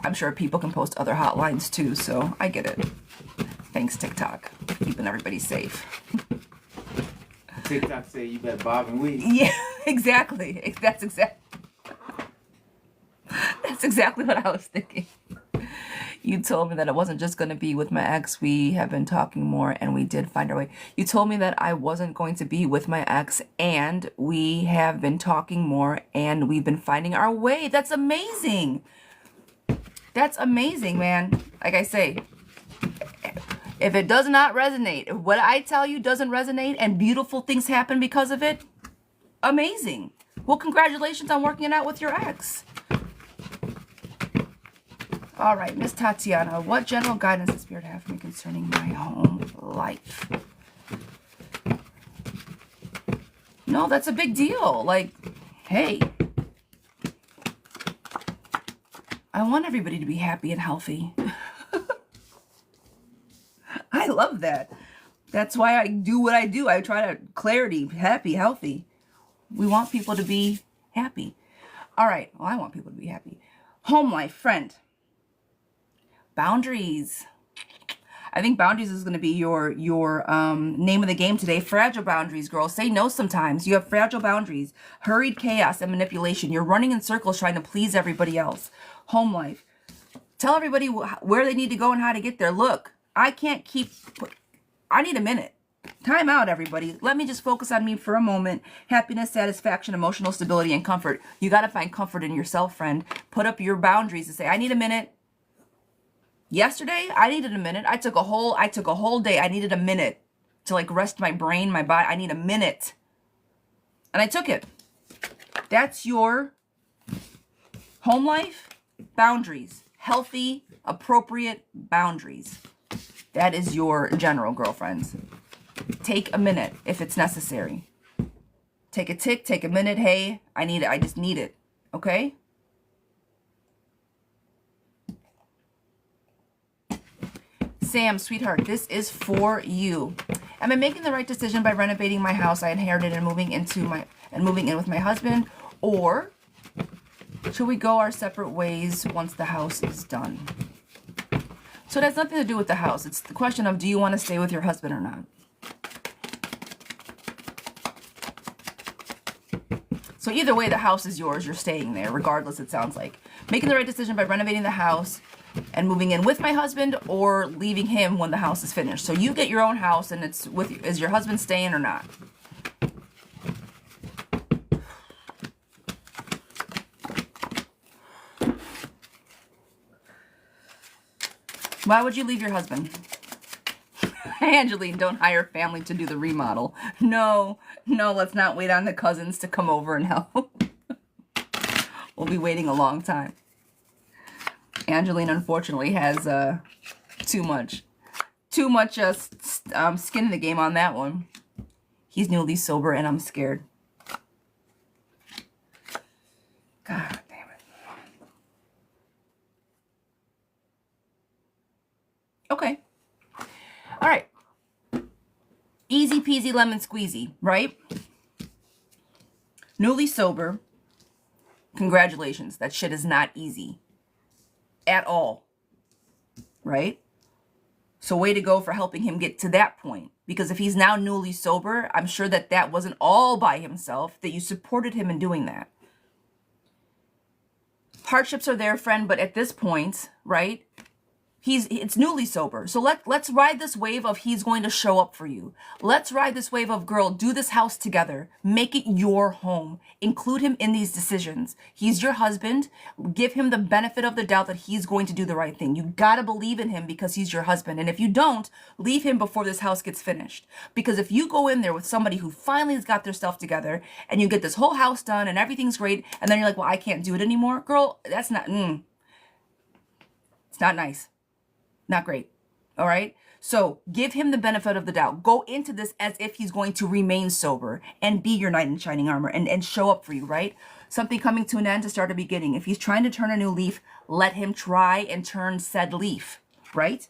S1: I'm sure people can post other hotlines too, so I get it. Thanks, TikTok. Keeping everybody safe.
S2: TikTok say you better bob and weave.
S1: Yeah, exactly. That's exactly what I was thinking. You told me that it wasn't just going to be with my ex. We have been talking more and we did find our way. You told me that I wasn't going to be with my ex and we have been talking more and we've been finding our way. That's amazing. That's amazing, man. Like I say, if it does not resonate, if what I tell you doesn't resonate and beautiful things happen because of it, amazing. Well, congratulations on working it out with your ex. All right, Miss Tatiana, what general guidance does Spirit have for me concerning my home life? No, that's a big deal. Like, hey, I want everybody to be happy and healthy. I love that. That's why I do what I do. I try to clarity, happy, healthy. We want people to be happy. All right. Well, I want people to be happy. Home life, friend. Boundaries. I think boundaries is going to be your name of the game today. Fragile boundaries, girls. Say no sometimes. You have fragile boundaries. Hurried chaos and manipulation. You're running in circles trying to please everybody else. Home life. Tell everybody where they need to go and how to get there. Look, I can't keep... I need a minute. Time out, everybody. Let me just focus on me for a moment. Happiness, satisfaction, emotional stability, and comfort. You got to find comfort in yourself, friend. Put up your boundaries and say, I need a minute. Yesterday, I needed a minute. I took a whole day. I needed a minute to like rest my brain, my body. I need a minute. And I took it. That's your home life boundaries. Healthy, appropriate boundaries. That is your general, girlfriends. Take a minute if it's necessary. Take a tick, take a minute. Hey, I need it. I just need it. Okay? Sam, sweetheart, this is for you. Am I making the right decision by renovating my house I inherited and moving in with my husband? Or should we go our separate ways once the house is done? So it has nothing to do with the house. It's the question of, do you want to stay with your husband or not? So either way, the house is yours. You're staying there, regardless, it sounds like. Making the right decision by renovating the house and moving in with my husband, or leaving him when the house is finished. So you get your own house, and it's with you. Is your husband staying or not? Why would you leave your husband? Angeline, don't hire family to do the remodel. No, let's not wait on the cousins to come over and help. We'll be waiting a long time. Angeline, unfortunately, has too much skin in the game on that one. He's newly sober, and I'm scared. God damn it. Okay. Easy peasy lemon squeezy, right? Newly sober. Congratulations. That shit is not easy at all, right? So way to go for helping him get to that point. Because if he's now newly sober, I'm sure that that wasn't all by himself, that you supported him in doing that. Hardships are there, friend, but at this point, right? It's newly sober. So let's ride this wave of he's going to show up for you. Let's ride this wave of, girl, do this house together. Make it your home. Include him in these decisions. He's your husband. Give him the benefit of the doubt that he's going to do the right thing. You gotta believe in him because he's your husband. And if you don't, leave him before this house gets finished. Because if you go in there with somebody who finally has got their stuff together and you get this whole house done and everything's great, and then you're like, well, I can't do it anymore. Girl, that's not, it's not nice. Not great. All right. So give him the benefit of the doubt. Go into this as if he's going to remain sober and be your knight in shining armor and show up for you, right? Something coming to an end to start a beginning. If he's trying to turn a new leaf, let him try and turn said leaf, right?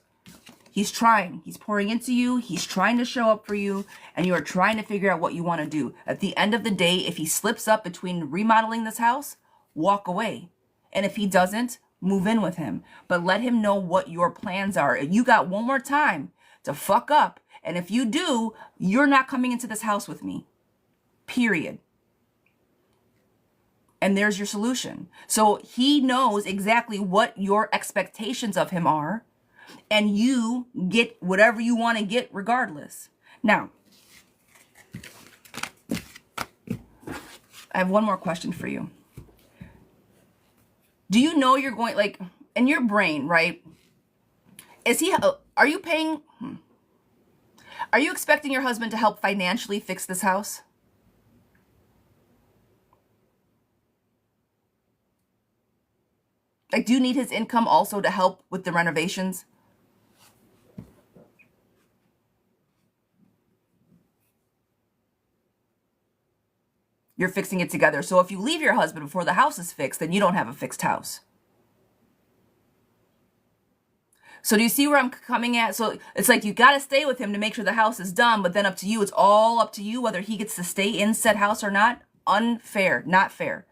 S1: He's trying. He's pouring into you. He's trying to show up for you, and you are trying to figure out what you want to do. At the end of the day, if he slips up between remodeling this house, walk away. And if he doesn't, move in with him, but let him know what your plans are. You got one more time to fuck up. And if you do, you're not coming into this house with me, period. And there's your solution. So he knows exactly what your expectations of him are, and you get whatever you want to get regardless. Now, I have one more question for you. Do you know you're going, like, in your brain, right? Are you expecting your husband to help financially fix this house? Like, do you need his income also to help with the renovations? You're fixing it together. So if you leave your husband before the house is fixed, then you don't have a fixed house. So do you see where I'm coming at? So it's like you got to stay with him to make sure the house is done, but then up to you. It's all up to you whether he gets to stay in said house or not. Unfair, not fair.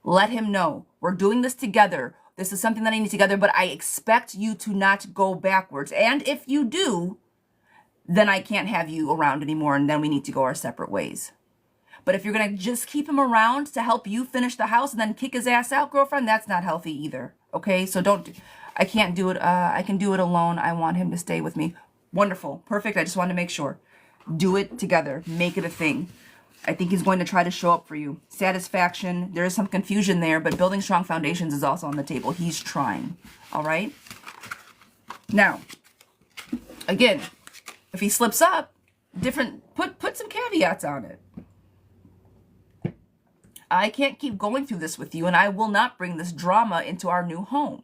S1: Let him know we're doing this together. This is something that I need together, but I expect you to not go backwards. And if you do, then I can't have you around anymore, and then we need to go our separate ways. But if you're going to just keep him around to help you finish the house and then kick his ass out, girlfriend, that's not healthy either. Okay? So I can't do it. I can do it alone. I want him to stay with me. Wonderful. Perfect. I just wanted to make sure. Do it together. Make it a thing. I think he's going to try to show up for you. Satisfaction. There is some confusion there, but building strong foundations is also on the table. He's trying. All right? Now, again, if he slips up, put some caveats on it. I can't keep going through this with you, and I will not bring this drama into our new home.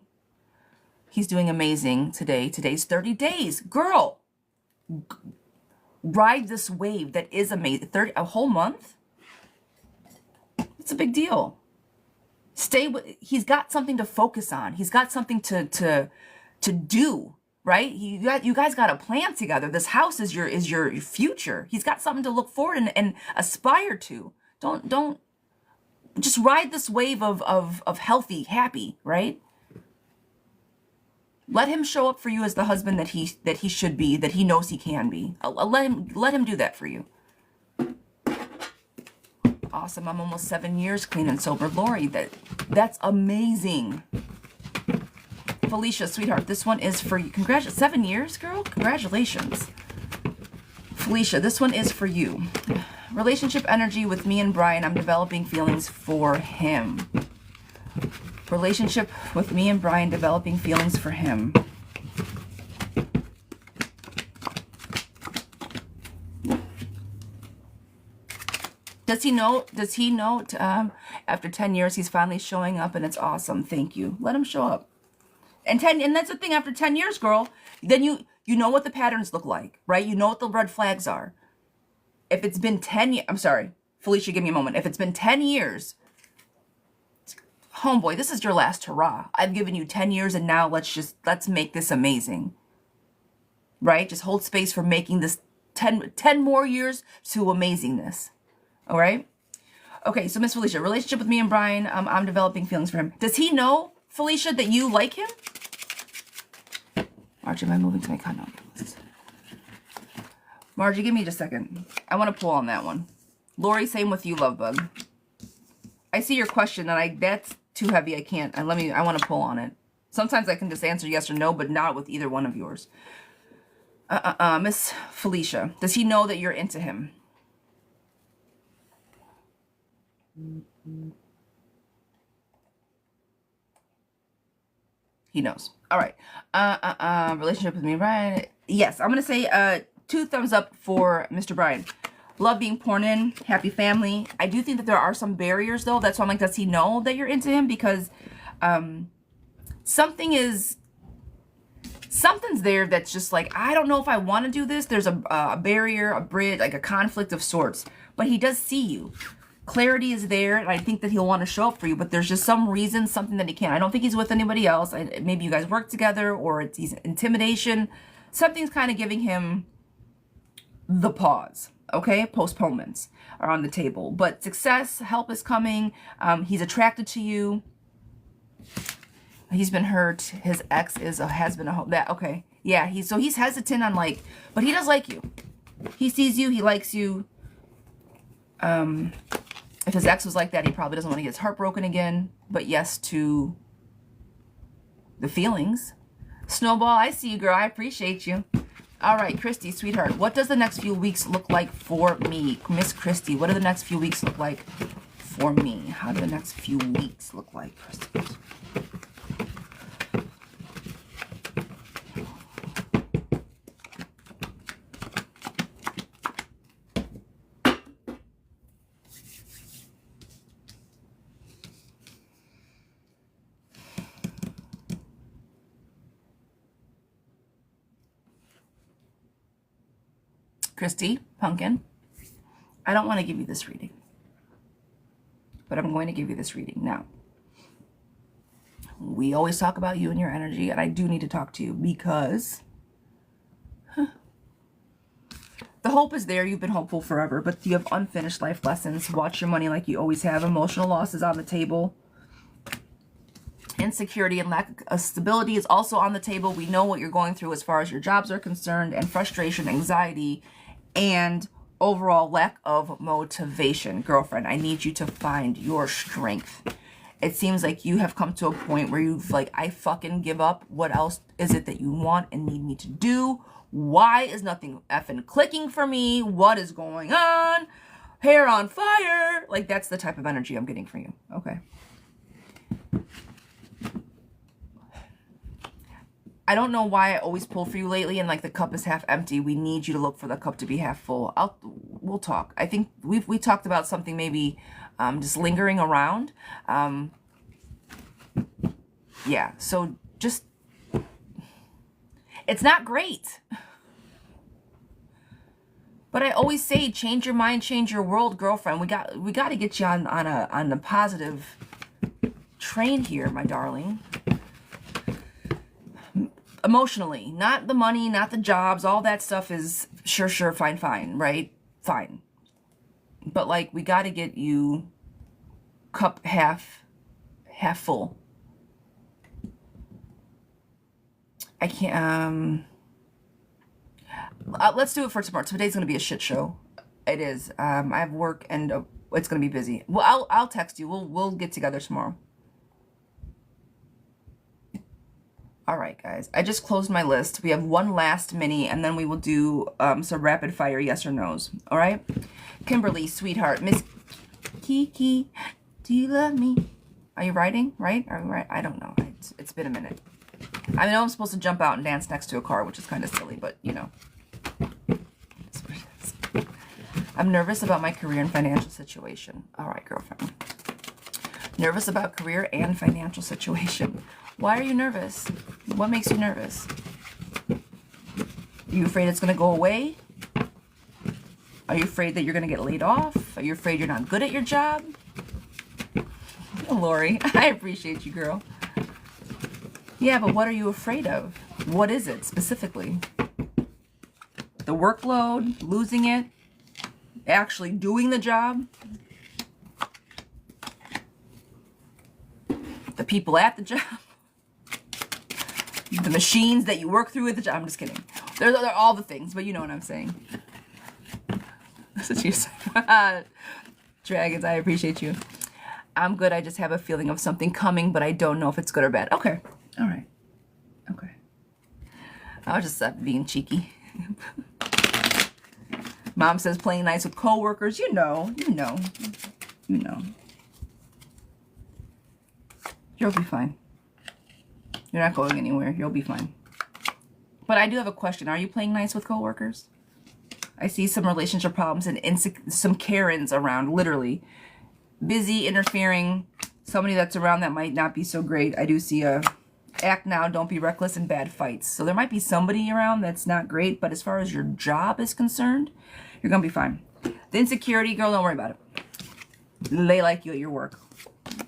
S1: He's doing amazing today. Today's 30 days. Girl, ride this wave that is amazing. A whole month? It's a big deal. He's got something to focus on. He's got something to do, right? You guys got a plan together. This house is your future. He's got something to look forward and aspire to. Don't just ride this wave of healthy, happy, right? Let him show up for you as the husband that he should be, that he knows he can be. Let him do that for you. Awesome. I'm almost 7 years clean and sober. Lori, that's amazing. Felicia, sweetheart, this one is for you. 7 years, girl? Congratulations. Felicia, this one is for you. Relationship energy with me and Brian. I'm developing feelings for him. Relationship with me and Brian, developing feelings for him. Does he know, after 10 years, he's finally showing up and it's awesome. Thank you. Let him show up. And that's the thing, after 10 years, girl, then you know what the patterns look like, right? You know what the red flags are. If it's been 10 years, I'm sorry, Felicia, give me a moment. If it's been 10 years, homeboy, this is your last hurrah. I've given you 10 years and now let's make this amazing. Right? Just hold space for making this 10 more years to amazingness. All right? Okay, so Miss Felicia, relationship with me and Brian, I'm developing feelings for him. Does he know, Felicia, that you like him? Margie, am I moving to my condo? Margie, give me just a second. I want to pull on that one. Lori, same with you, love bug. I see your question, and that's too heavy. I can't. I want to pull on it. Sometimes I can just answer yes or no, but not with either one of yours. Miss Felicia, does he know that you're into him? He knows. All right. Relationship with me, Brian. Yes, I'm gonna say 2 thumbs up for Mr. Brian. Love being poured in. Happy family. I do think that there are some barriers though. That's why I'm like, does he know that you're into him? Because something's there that's just like, I don't know if I want to do this. There's a barrier, a bridge, like a conflict of sorts. But he does see you. Clarity is there, and I think that he'll want to show up for you, but there's just some reason, something that he can't. I don't think he's with anybody else. Maybe you guys work together, or he's intimidation. Something's kind of giving him the pause, okay? Postponements are on the table. But success, help is coming. He's attracted to you. He's been hurt. His ex has been okay. Yeah, he's hesitant on like, but he does like you. He sees you, he likes you. If his ex was like that, he probably doesn't want to get his heart broken again. But yes to the feelings. Snowball, I see you, girl. I appreciate you. All right, Christy, sweetheart. What does the next few weeks look like for me? Miss Christy, what do the next few weeks look like for me? How do the next few weeks look like, Christy? Christy, Pumpkin, I don't want to give you this reading, but I'm going to give you this reading. Now, we always talk about you and your energy, and I do need to talk to you because the hope is there. You've been hopeful forever, but you have unfinished life lessons. Watch your money like you always have. Emotional loss is on the table. Insecurity and lack of stability is also on the table. We know what you're going through as far as your jobs are concerned, and frustration, anxiety, and overall lack of motivation. Girlfriend, I need you to find your strength. It seems like you have come to a point where you've like, I fucking give up. What else is it that you want and need me to do? Why is nothing effing clicking for me? What is going on? Hair on fire. Like, that's the type of energy I'm getting from you. Okay. I don't know why I always pull for you lately and like the cup is half empty. We need you to look for the cup to be half full. We'll talk. I think we talked about something maybe just lingering around. Yeah, so just, it's not great. But I always say, change your mind, change your world, girlfriend. We got to get you on a positive train here, my darling. Emotionally, not the money, not the jobs, all that stuff is sure, fine, right? Fine. But like, we got to get you cup half full. I can't, let's do it for tomorrow. Today's going to be a shit show. It is. I have work and it's going to be busy. Well, I'll text you. We'll get together tomorrow. All right, guys. I just closed my list. We have one last mini, and then we will do some rapid fire yes or no's. All right? Kimberly, sweetheart. Miss Kiki, do you love me? Are you writing? Right? Are you right? I don't know. It's been a minute. I know I'm supposed to jump out and dance next to a car, which is kind of silly, but, you know. I'm nervous about my career and financial situation. All right, girlfriend. Nervous about career and financial situation. Why are you nervous? What makes you nervous? Are you afraid it's going to go away? Are you afraid that you're going to get laid off? Are you afraid you're not good at your job? Oh, Lori, I appreciate you, girl. Yeah, but what are you afraid of? What is it specifically? the workload, losing it, actually doing the job, the people at the job, the machines that you work through at the job. I'm just kidding. They're all the things, but you know what I'm saying. Dragons, I appreciate you. I'm good. I just have a feeling of something coming, but I don't know if it's good or bad. Okay. All right. Okay. I was just being cheeky. Mom says playing nice with coworkers. You know. You'll be fine. You're not going anywhere. You'll be fine. But I do have a question. Are you playing nice with coworkers? I see some relationship problems and some Karens around, literally. Busy, interfering. Somebody that's around that might not be so great. I do see a act now, don't be reckless, and bad fights. So there might be somebody around that's not great, but as far as your job is concerned, you're going to be fine. The insecurity, girl, don't worry about it. They like you at your work.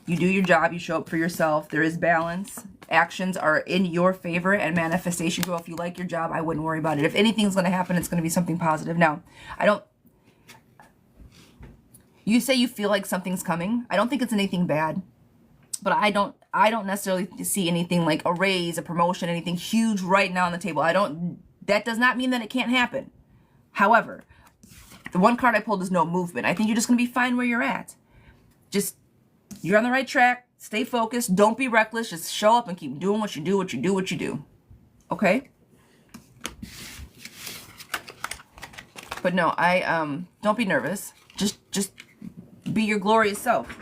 S1: You do your job. You show up for yourself. There is balance. Actions are in your favor and manifestation. Girl, if you like your job, I wouldn't worry about it. If anything's going to happen, it's going to be something positive. Now, you say you feel like something's coming. I don't think it's anything bad, but I don't necessarily see anything like a raise, a promotion, anything huge right now on the table. That does not mean that it can't happen. However, the one card I pulled is no movement. I think you're just going to be fine where you're at. You're on the right track. Stay focused. Don't be reckless. Just show up and keep doing what you do. Okay? But no, don't be nervous. Just be your glorious self.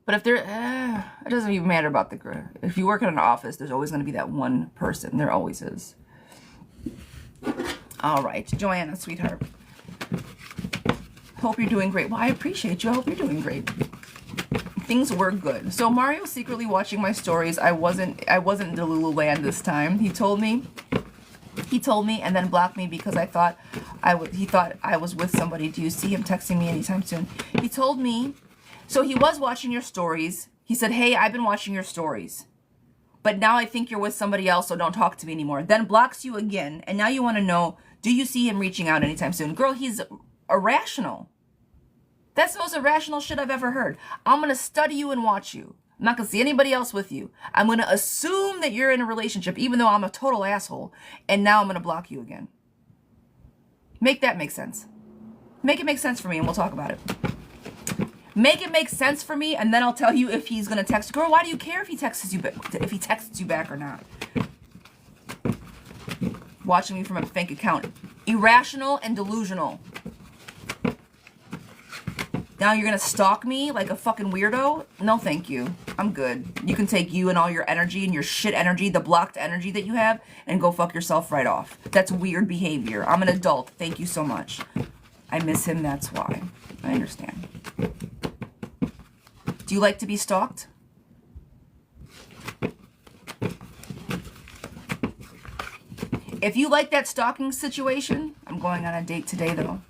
S1: But if it doesn't even matter about the girl. If you work in an office, there's always going to be that one person. There always is. All right, Joanna, sweetheart. Hope you're doing great. Well, I appreciate you. I hope you're doing great. Things were good. So Mario's secretly watching my stories. I wasn't in Delulu land this time. He told me, and then blocked me because he thought I was with somebody. Do you see him texting me anytime soon? He told me. So he was watching your stories. He said, hey, I've been watching your stories. But now I think you're with somebody else, so don't talk to me anymore. Then blocks you again. And now you want to know, do you see him reaching out anytime soon? Girl, he's irrational. That's the most irrational shit I've ever heard. I'm going to study you and watch you. I'm not going to see anybody else with you. I'm going to assume that you're in a relationship, even though I'm a total asshole. And now I'm going to block you again. Make that make sense. Make it make sense for me, and we'll talk about it. Make it make sense for me, and then I'll tell you if he's gonna text. Girl, why do you care if he texts you back or not? Watching me from a bank account. Irrational and delusional. Now you're gonna stalk me like a fucking weirdo? No, thank you. I'm good. You can take you and all your energy and your shit energy, the blocked energy that you have, and go fuck yourself right off. That's weird behavior. I'm an adult. Thank you so much. I miss him, that's why. I understand. Do you like to be stalked? If you like that stalking situation, I'm going on a date today though.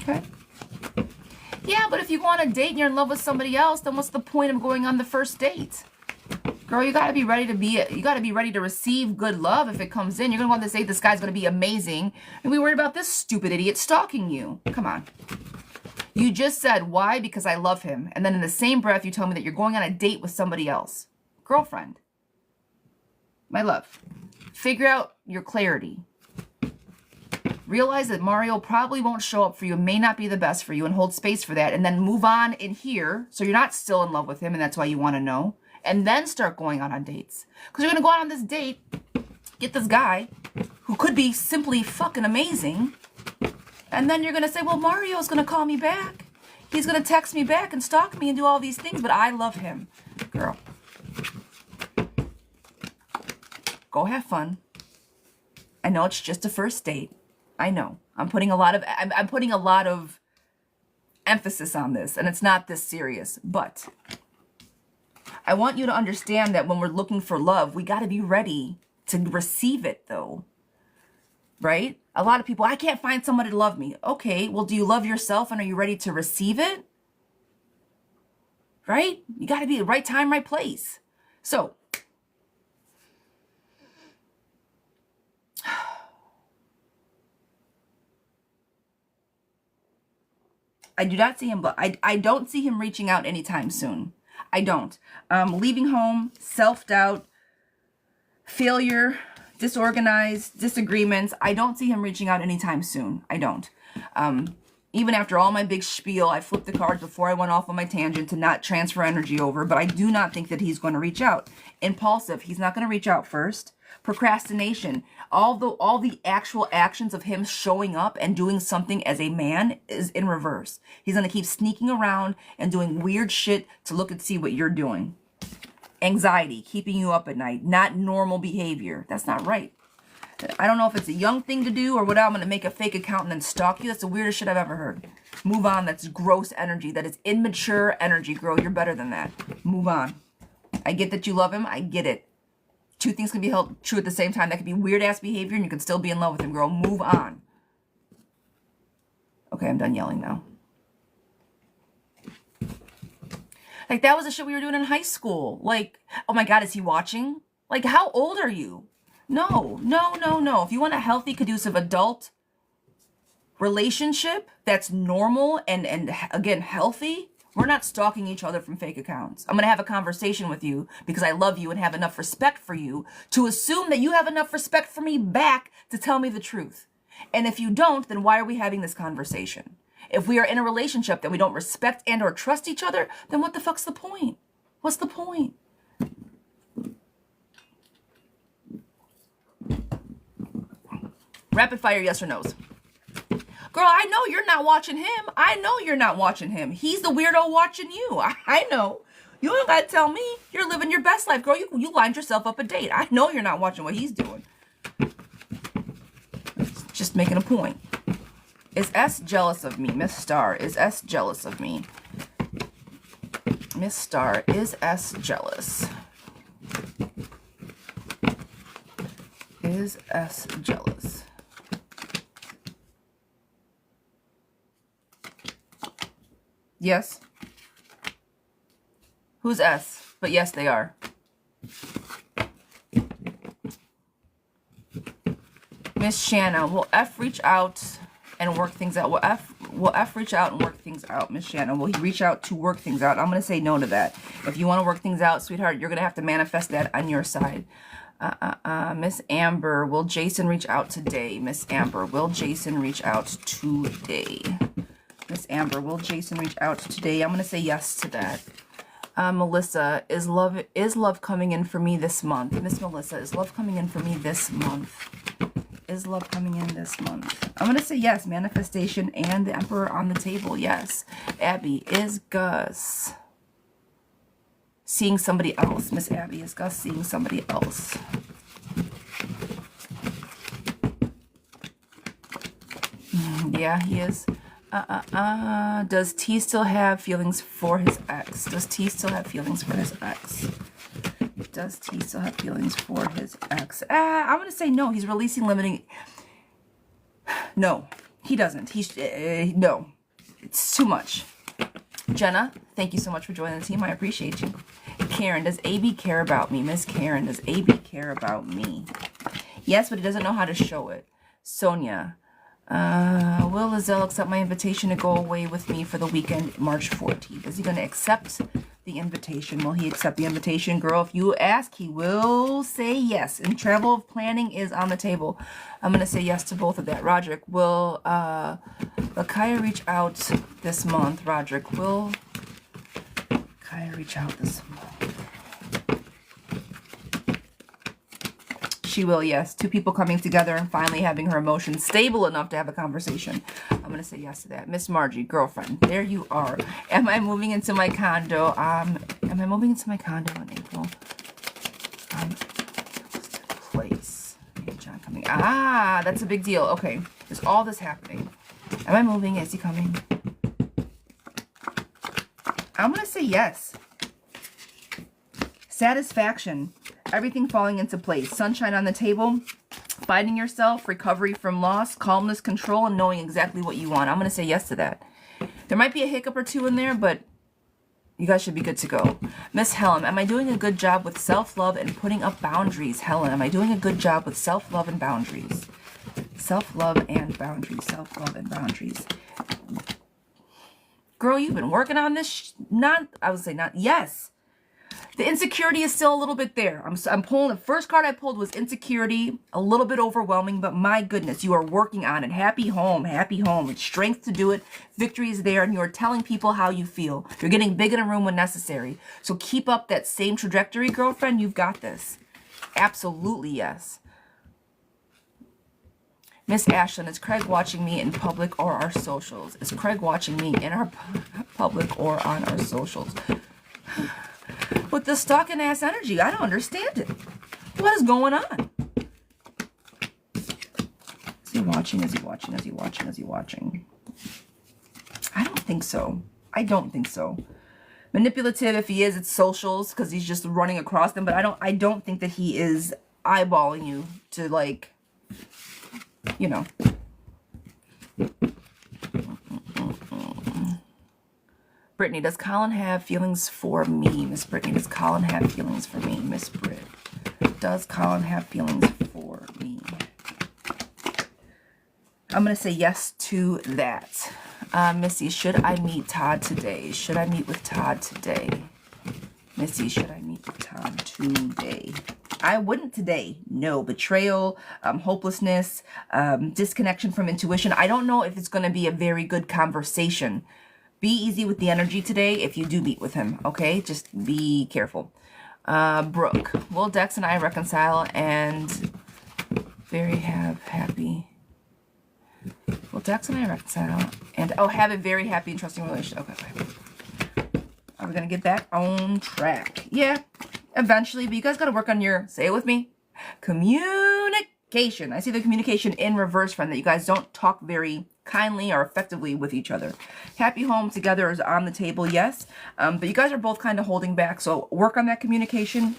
S1: Okay? Yeah, but if you go on a date and you're in love with somebody else, then what's the point of going on the first date? Girl, you gotta be ready to receive good love if it comes in. You're gonna go on this date, this guy's gonna be amazing. And we worried about this stupid idiot stalking you. Come on. You just said, why? Because I love him. And then in the same breath, you tell me that you're going on a date with somebody else. Girlfriend. My love. Figure out your clarity. Realize that Mario probably won't show up for you, may not be the best for you, and hold space for that. And then move on in here, so you're not still in love with him, and that's why you want to know. And then start going on dates. Because you're going to go out on this date, get this guy, who could be simply fucking amazing, and then you're going to say, well, Mario's going to call me back. He's going to text me back and stalk me and do all these things, but I love him. Girl. Go have fun. I know it's just a first date. I know. I'm putting a lot of emphasis on this, and it's not this serious, but I want you to understand that when we're looking for love, we got to be ready to receive it though. Right? A lot of people, I can't find somebody to love me. Okay, well, do you love yourself and are you ready to receive it? right? You got to be the right time, right place. So I do not see him, but I don't see him reaching out anytime soon. I don't. Leaving home, self-doubt, failure, disorganized, disagreements. I don't see him reaching out anytime soon. I don't. Even after all my big spiel, I flipped the cards before I went off on my tangent to not transfer energy over, but I do not think that he's going to reach out. Impulsive, he's not going to reach out first. Procrastination, all the actual actions of him showing up and doing something as a man is in reverse. He's going to keep sneaking around and doing weird shit to look and see what you're doing. Anxiety, keeping you up at night, not normal behavior. That's not right. I don't know if it's a young thing to do or what. I'm going to make a fake account and then stalk you. That's the weirdest shit I've ever heard. Move on. That's gross energy. That is immature energy, girl. You're better than that. Move on. I get that you love him. I get it. Two things can be held true at the same time. That could be weird ass behavior and you can still be in love with him, girl. Move on. Okay, I'm done yelling now. Like, that was the shit we were doing in high school. Like, oh my God, is he watching? Like, how old are you? No, no, no, no. If you want a healthy, conducive adult relationship that's normal and again, healthy, we're not stalking each other from fake accounts. I'm going to have a conversation with you because I love you and have enough respect for you to assume that you have enough respect for me back to tell me the truth. And if you don't, then why are we having this conversation? If we are in a relationship that we don't respect and or trust each other, then what the fuck's the point? What's the point? Rapid fire yes or no's. Girl, I know you're not watching him. I know you're not watching him. He's the weirdo watching you. I know. You don't gotta tell me. You're living your best life, girl. You lined yourself up a date. I know you're not watching what he's doing. Just making a point. Is S jealous of me? Miss Star, is S jealous of me? Miss Star, is S jealous? Is S jealous? Yes. Who's S? But yes, they are. Miss Shanna, will F reach out and work things out? Will F reach out and work things out? Miss Shanna, will he reach out to work things out? I'm going to say no to that. If you want to work things out, sweetheart, you're going to have to manifest that on your side. Miss Amber, will Jason reach out today? Miss Amber, will Jason reach out today? Miss Amber, will Jason reach out today? I'm going to say yes to that. Melissa, is love coming in for me this month? Miss Melissa, is love coming in for me this month? Is love coming in this month? I'm going to say yes. Manifestation and the Emperor on the table. Yes. Abby, is Gus seeing somebody else? Miss Abby, is Gus seeing somebody else? Yeah, he is. Does T still have feelings for his ex? Does T still have feelings for his ex? Does T still have feelings for his ex? I'm going to say no. He's releasing limiting. No, he doesn't. No, it's too much. Jenna, thank you so much for joining the team. I appreciate you. Karen, does AB care about me? Miss Karen, does AB care about me? Yes, but he doesn't know how to show it. Sonia, will Lizelle accept my invitation to go away with me for the weekend, March 14th? Is he going to accept the invitation? Will he accept the invitation? Girl, if you ask, he will say yes. And travel planning is on the table. I'm going to say yes to both of that. Roderick, will Kaya reach out this month? Roderick, will Kaya reach out this month? She will, yes. Two people coming together and finally having her emotions stable enough to have a conversation. I'm going to say yes to that. Miss Margie, girlfriend, there you are. Am I moving into my condo? Am I moving into my condo in April? Place. John coming. Ah, that's a big deal. Okay, there's all this happening. Am I moving? Is he coming? I'm going to say yes. Satisfaction. Everything falling into place. Sunshine on the table. Finding yourself. Recovery from loss. Calmness, control, and knowing exactly what you want. I'm going to say yes to that. There might be a hiccup or two in there, but You guys should be good to go. Miss Helen, am I doing a good job with self-love and putting up boundaries? Helen, am I doing a good job with self-love and boundaries? Self-love and boundaries. Self-love and boundaries. Girl, you've been working on this. I would say not. Yes. The insecurity is still a little bit there. I'm pulling, the first card I pulled was insecurity, a little bit overwhelming, but my goodness, you are working on it. Happy home, it's strength to do it. Victory is there, and you're telling people how you feel. You're getting big in a room when necessary. So keep up that same trajectory, girlfriend. You've got this. Absolutely, yes. Miss Ashlyn, is Craig watching me in public or our socials? Is Craig watching me in our public or on our socials? With the stalking ass energy, I don't understand it. What is going on? Is he watching? Is he watching? Is he watching? Is he watching? I don't think so. I don't think so. Manipulative, if he is, it's socials because he's just running across them. But I don't think that he is eyeballing you to, like, you know. Brittany, does Colin have feelings for me? Miss Brittany, does Colin have feelings for me? Miss Britt, does Colin have feelings for me? I'm going to say yes to that. Missy, should I meet Todd today? Should I meet with Todd today? Missy, should I meet with Todd today? I wouldn't today. No. Betrayal, hopelessness, disconnection from intuition. I don't know if it's going to be a very good conversation. Be easy with the energy today if you do meet with him, okay? Just be careful. Brooke, will Dex and I reconcile and very happy? Will Dex and I reconcile and, have a very happy and trusting relationship? Okay. Are we going to get back on track? Yeah, eventually, but you guys got to work on your, say it with me, communication. I see the communication in reverse, friend, that you guys don't talk very kindly or effectively with each other. Happy home together is on the table, yes. But you guys are both kind of holding back. So work on that communication.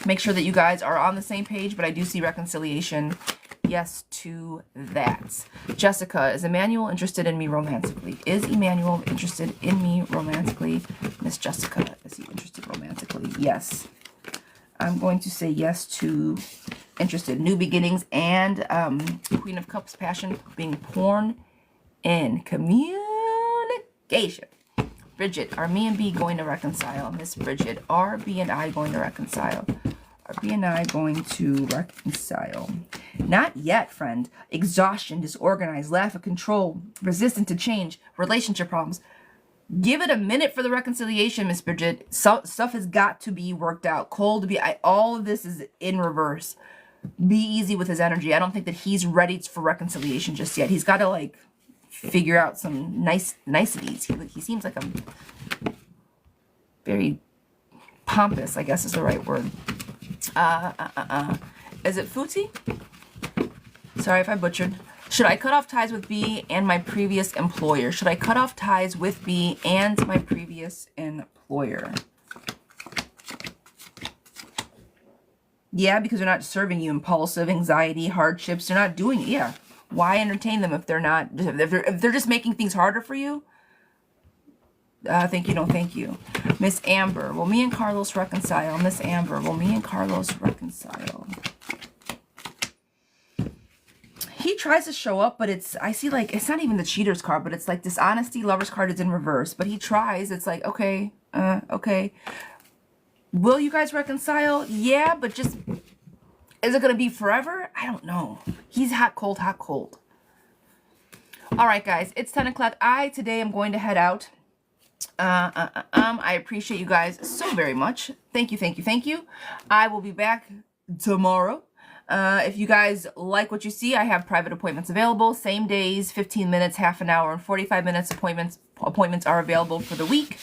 S1: Make sure that you guys are on the same page. But I do see reconciliation. Yes to that. Jessica, is Emmanuel interested in me romantically? Is Emmanuel interested in me romantically? Miss Jessica, is he interested romantically? Yes. I'm going to say yes to interested. New beginnings and Queen of Cups, passion being poured in. Communication. Bridget, are me and B going to reconcile? Miss Bridget, are B and I going to reconcile? Are B and I going to reconcile? Not yet, friend. Exhaustion, disorganized, lack of control, resistant to change, relationship problems. Give it a minute for the reconciliation, Miss Bridget. Stuff has got to be worked out. Cold to be, all of this is in reverse. Be easy with his energy. I don't think that he's ready for reconciliation just yet. He's got to, like, figure out some niceties. He seems like a very pompous, I guess is the right word. Is it Futi? Sorry if I butchered. Should I cut off ties with B and my previous employer? Should I cut off ties with B and my previous employer? Yeah, because they're not serving you. Impulsive, anxiety, hardships. They're not doing it. Yeah. Why entertain them if they're not, if they're just making things harder for you? Thank you, no thank you. Miss Amber, will me and Carlos reconcile? Miss Amber, will me and Carlos reconcile? He tries to show up, but I see like, it's not even the cheater's card, but it's like dishonesty, lover's card is in reverse. But he tries, it's like, okay, okay. Will you guys reconcile? Yeah, but just, is it going to be forever? I don't know. He's hot, cold, hot, cold. All right, guys, it's 10 o'clock. Today am going to head out. I appreciate you guys so very much. Thank you, thank you, thank you. I will be back tomorrow. If you guys like what you see, I have private appointments available. Same days, 15 minutes, half an hour, and 45 minutes appointments are available for the week.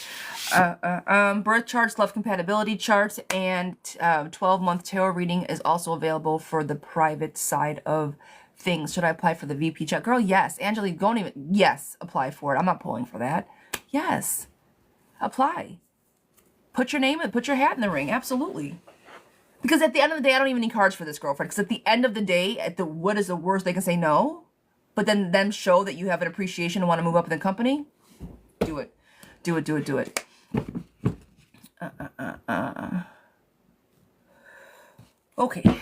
S1: Birth charts, love compatibility charts, and 12-month tarot reading is also available for the private side of things. Should I apply for the VP check? Girl, yes. Angelique, don't even, yes, apply for it. I'm not pulling for that. Yes. Apply. Put your name in, put your hat in the ring. Absolutely. Because at the end of the day, I don't even need cards for this, girlfriend. Because at the end of the day, what is the worst they can say? No. But then them show that you have an appreciation and want to move up in the company. Do it. Do it, do it, do it. Okay.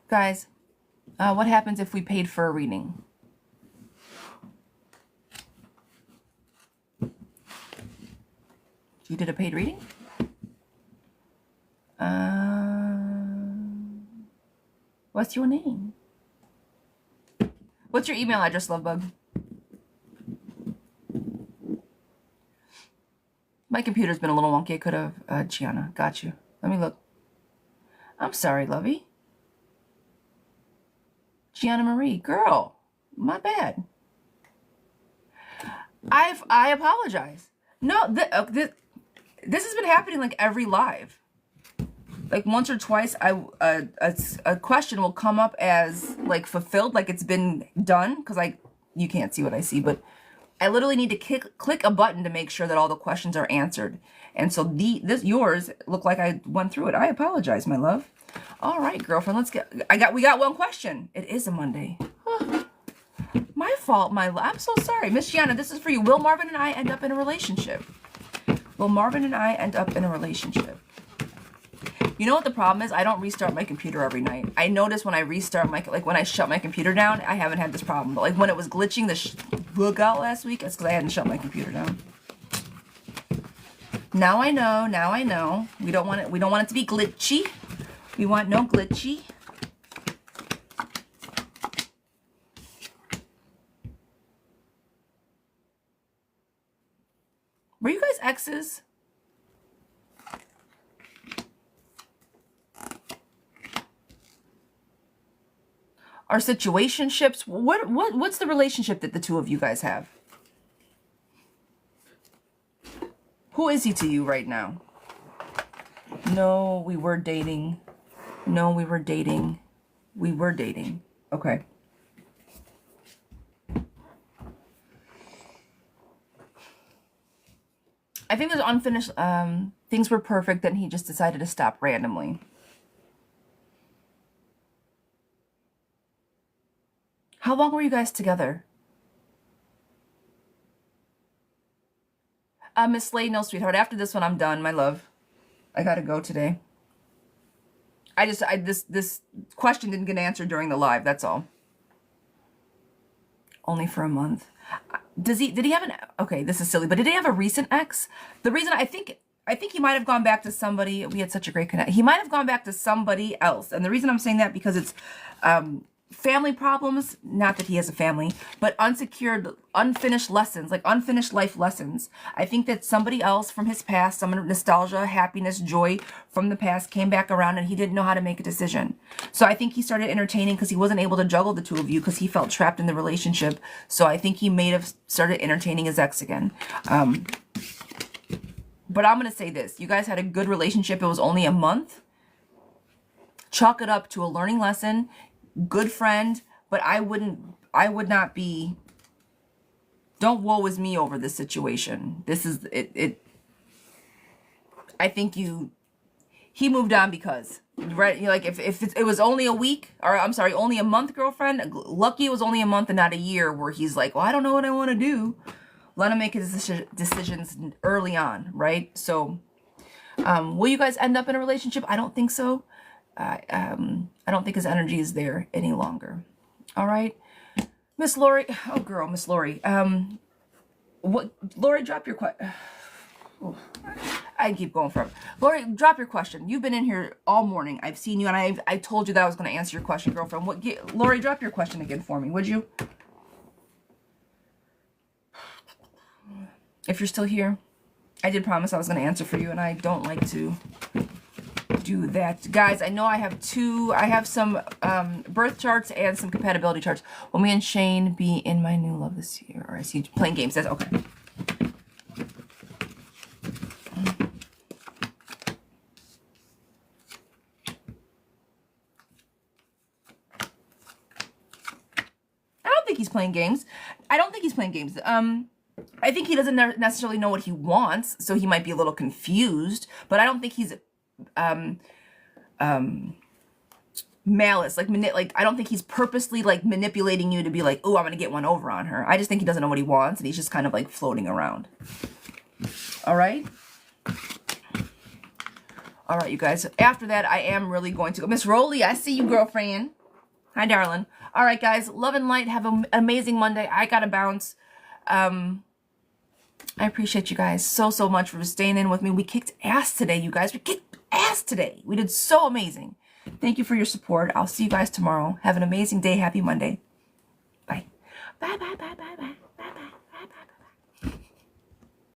S1: Guys, what happens if we paid for a reading? You did a paid reading? What's your name? What's your email address, Lovebug? My computer's been a little wonky. I could have, Gianna, got you. Let me look. I'm sorry, Lovey. Gianna Marie, girl, my bad. I apologize. No, this has been happening like every live. Like once or twice, a question will come up as like fulfilled, like it's been done, because you can't see what I see, but I literally need to click a button to make sure that all the questions are answered. And so yours look like I went through it. I apologize, my love. All right, girlfriend, we got one question. It is a Monday. Oh, my fault, I'm so sorry. Miss Gianna, this is for you. Will Marvin and I end up in a relationship? Will Marvin and I end up in a relationship? You know what the problem is? I don't restart my computer every night. I notice when I restart when I shut my computer down, I haven't had this problem. But like when it was glitching the book out last week, it's because I hadn't shut my computer down. Now I know. We don't want it to be glitchy. We want no glitchy. Were you guys exes? Are situationships? What's the relationship that the two of you guys have? Who is he to you right now? No, we were dating. No, we were dating. We were dating. Okay. I think there's unfinished, things were perfect, then he just decided to stop randomly. How long were you guys together? Miss Slade, no, sweetheart. After this one, I'm done, my love. I gotta go today. This question didn't get answered during the live, that's all. Only for a month. Did he have okay, this is silly, but did he have a recent ex? The reason I think he might have gone back to somebody, we had such a great connect. He might have gone back to somebody else. And the reason I'm saying that because it's, family problems, not that he has a family, but unfinished lessons, like unfinished life lessons. I think that somebody else from his past, some nostalgia, happiness, joy from the past came back around and he didn't know how to make a decision. So I think he started entertaining because he wasn't able to juggle the two of you because he felt trapped in the relationship. So I think he may have started entertaining his ex again. But I'm going to say this. You guys had a good relationship. It was only a month. Chalk it up to a learning lesson. Good friend, but I would not be, don't woe is me over this situation. This is it. I think he moved on because, right? Like if it was only a week, or I'm sorry, only a month, girlfriend, lucky it was only a month and not a year where he's like, well, I don't know what I want to do. Let him make his decisions early on, right? So, will you guys end up in a relationship? I don't think so. I don't think his energy is there any longer. All right. Miss Lori. Oh, girl, Miss Lori. Lori, drop your question. I can keep going forever. Lori, drop your question. You've been in here all morning. I've seen you, and I told you that I was going to answer your question, girlfriend. Lori, drop your question again for me, would you? If you're still here, I did promise I was going to answer for you, and I don't like to do that. Guys, I know I have some birth charts and some compatibility charts. Will me and Shane be in my new love this year? Or I see you playing games. That's okay. I don't think he's playing games. I think he doesn't necessarily know what he wants, so he might be a little confused, but I don't think he's malice, like I don't think he's purposely like manipulating you to be like, oh, I'm gonna get one over on her. I just think he doesn't know what he wants and he's just kind of like floating around. All right. All right, you guys. After that, I am really going to go. Miss Rowley, I see you, girlfriend. Hi, darling. All right, guys. Love and light. Have an amazing Monday. I got to bounce. I appreciate you guys so much for staying in with me. We kicked ass today, you guys. We kicked ass today. We did so amazing. Thank you for your support. I'll see you guys tomorrow. Have an amazing day. Happy Monday. Bye. Bye, bye, bye, bye, bye.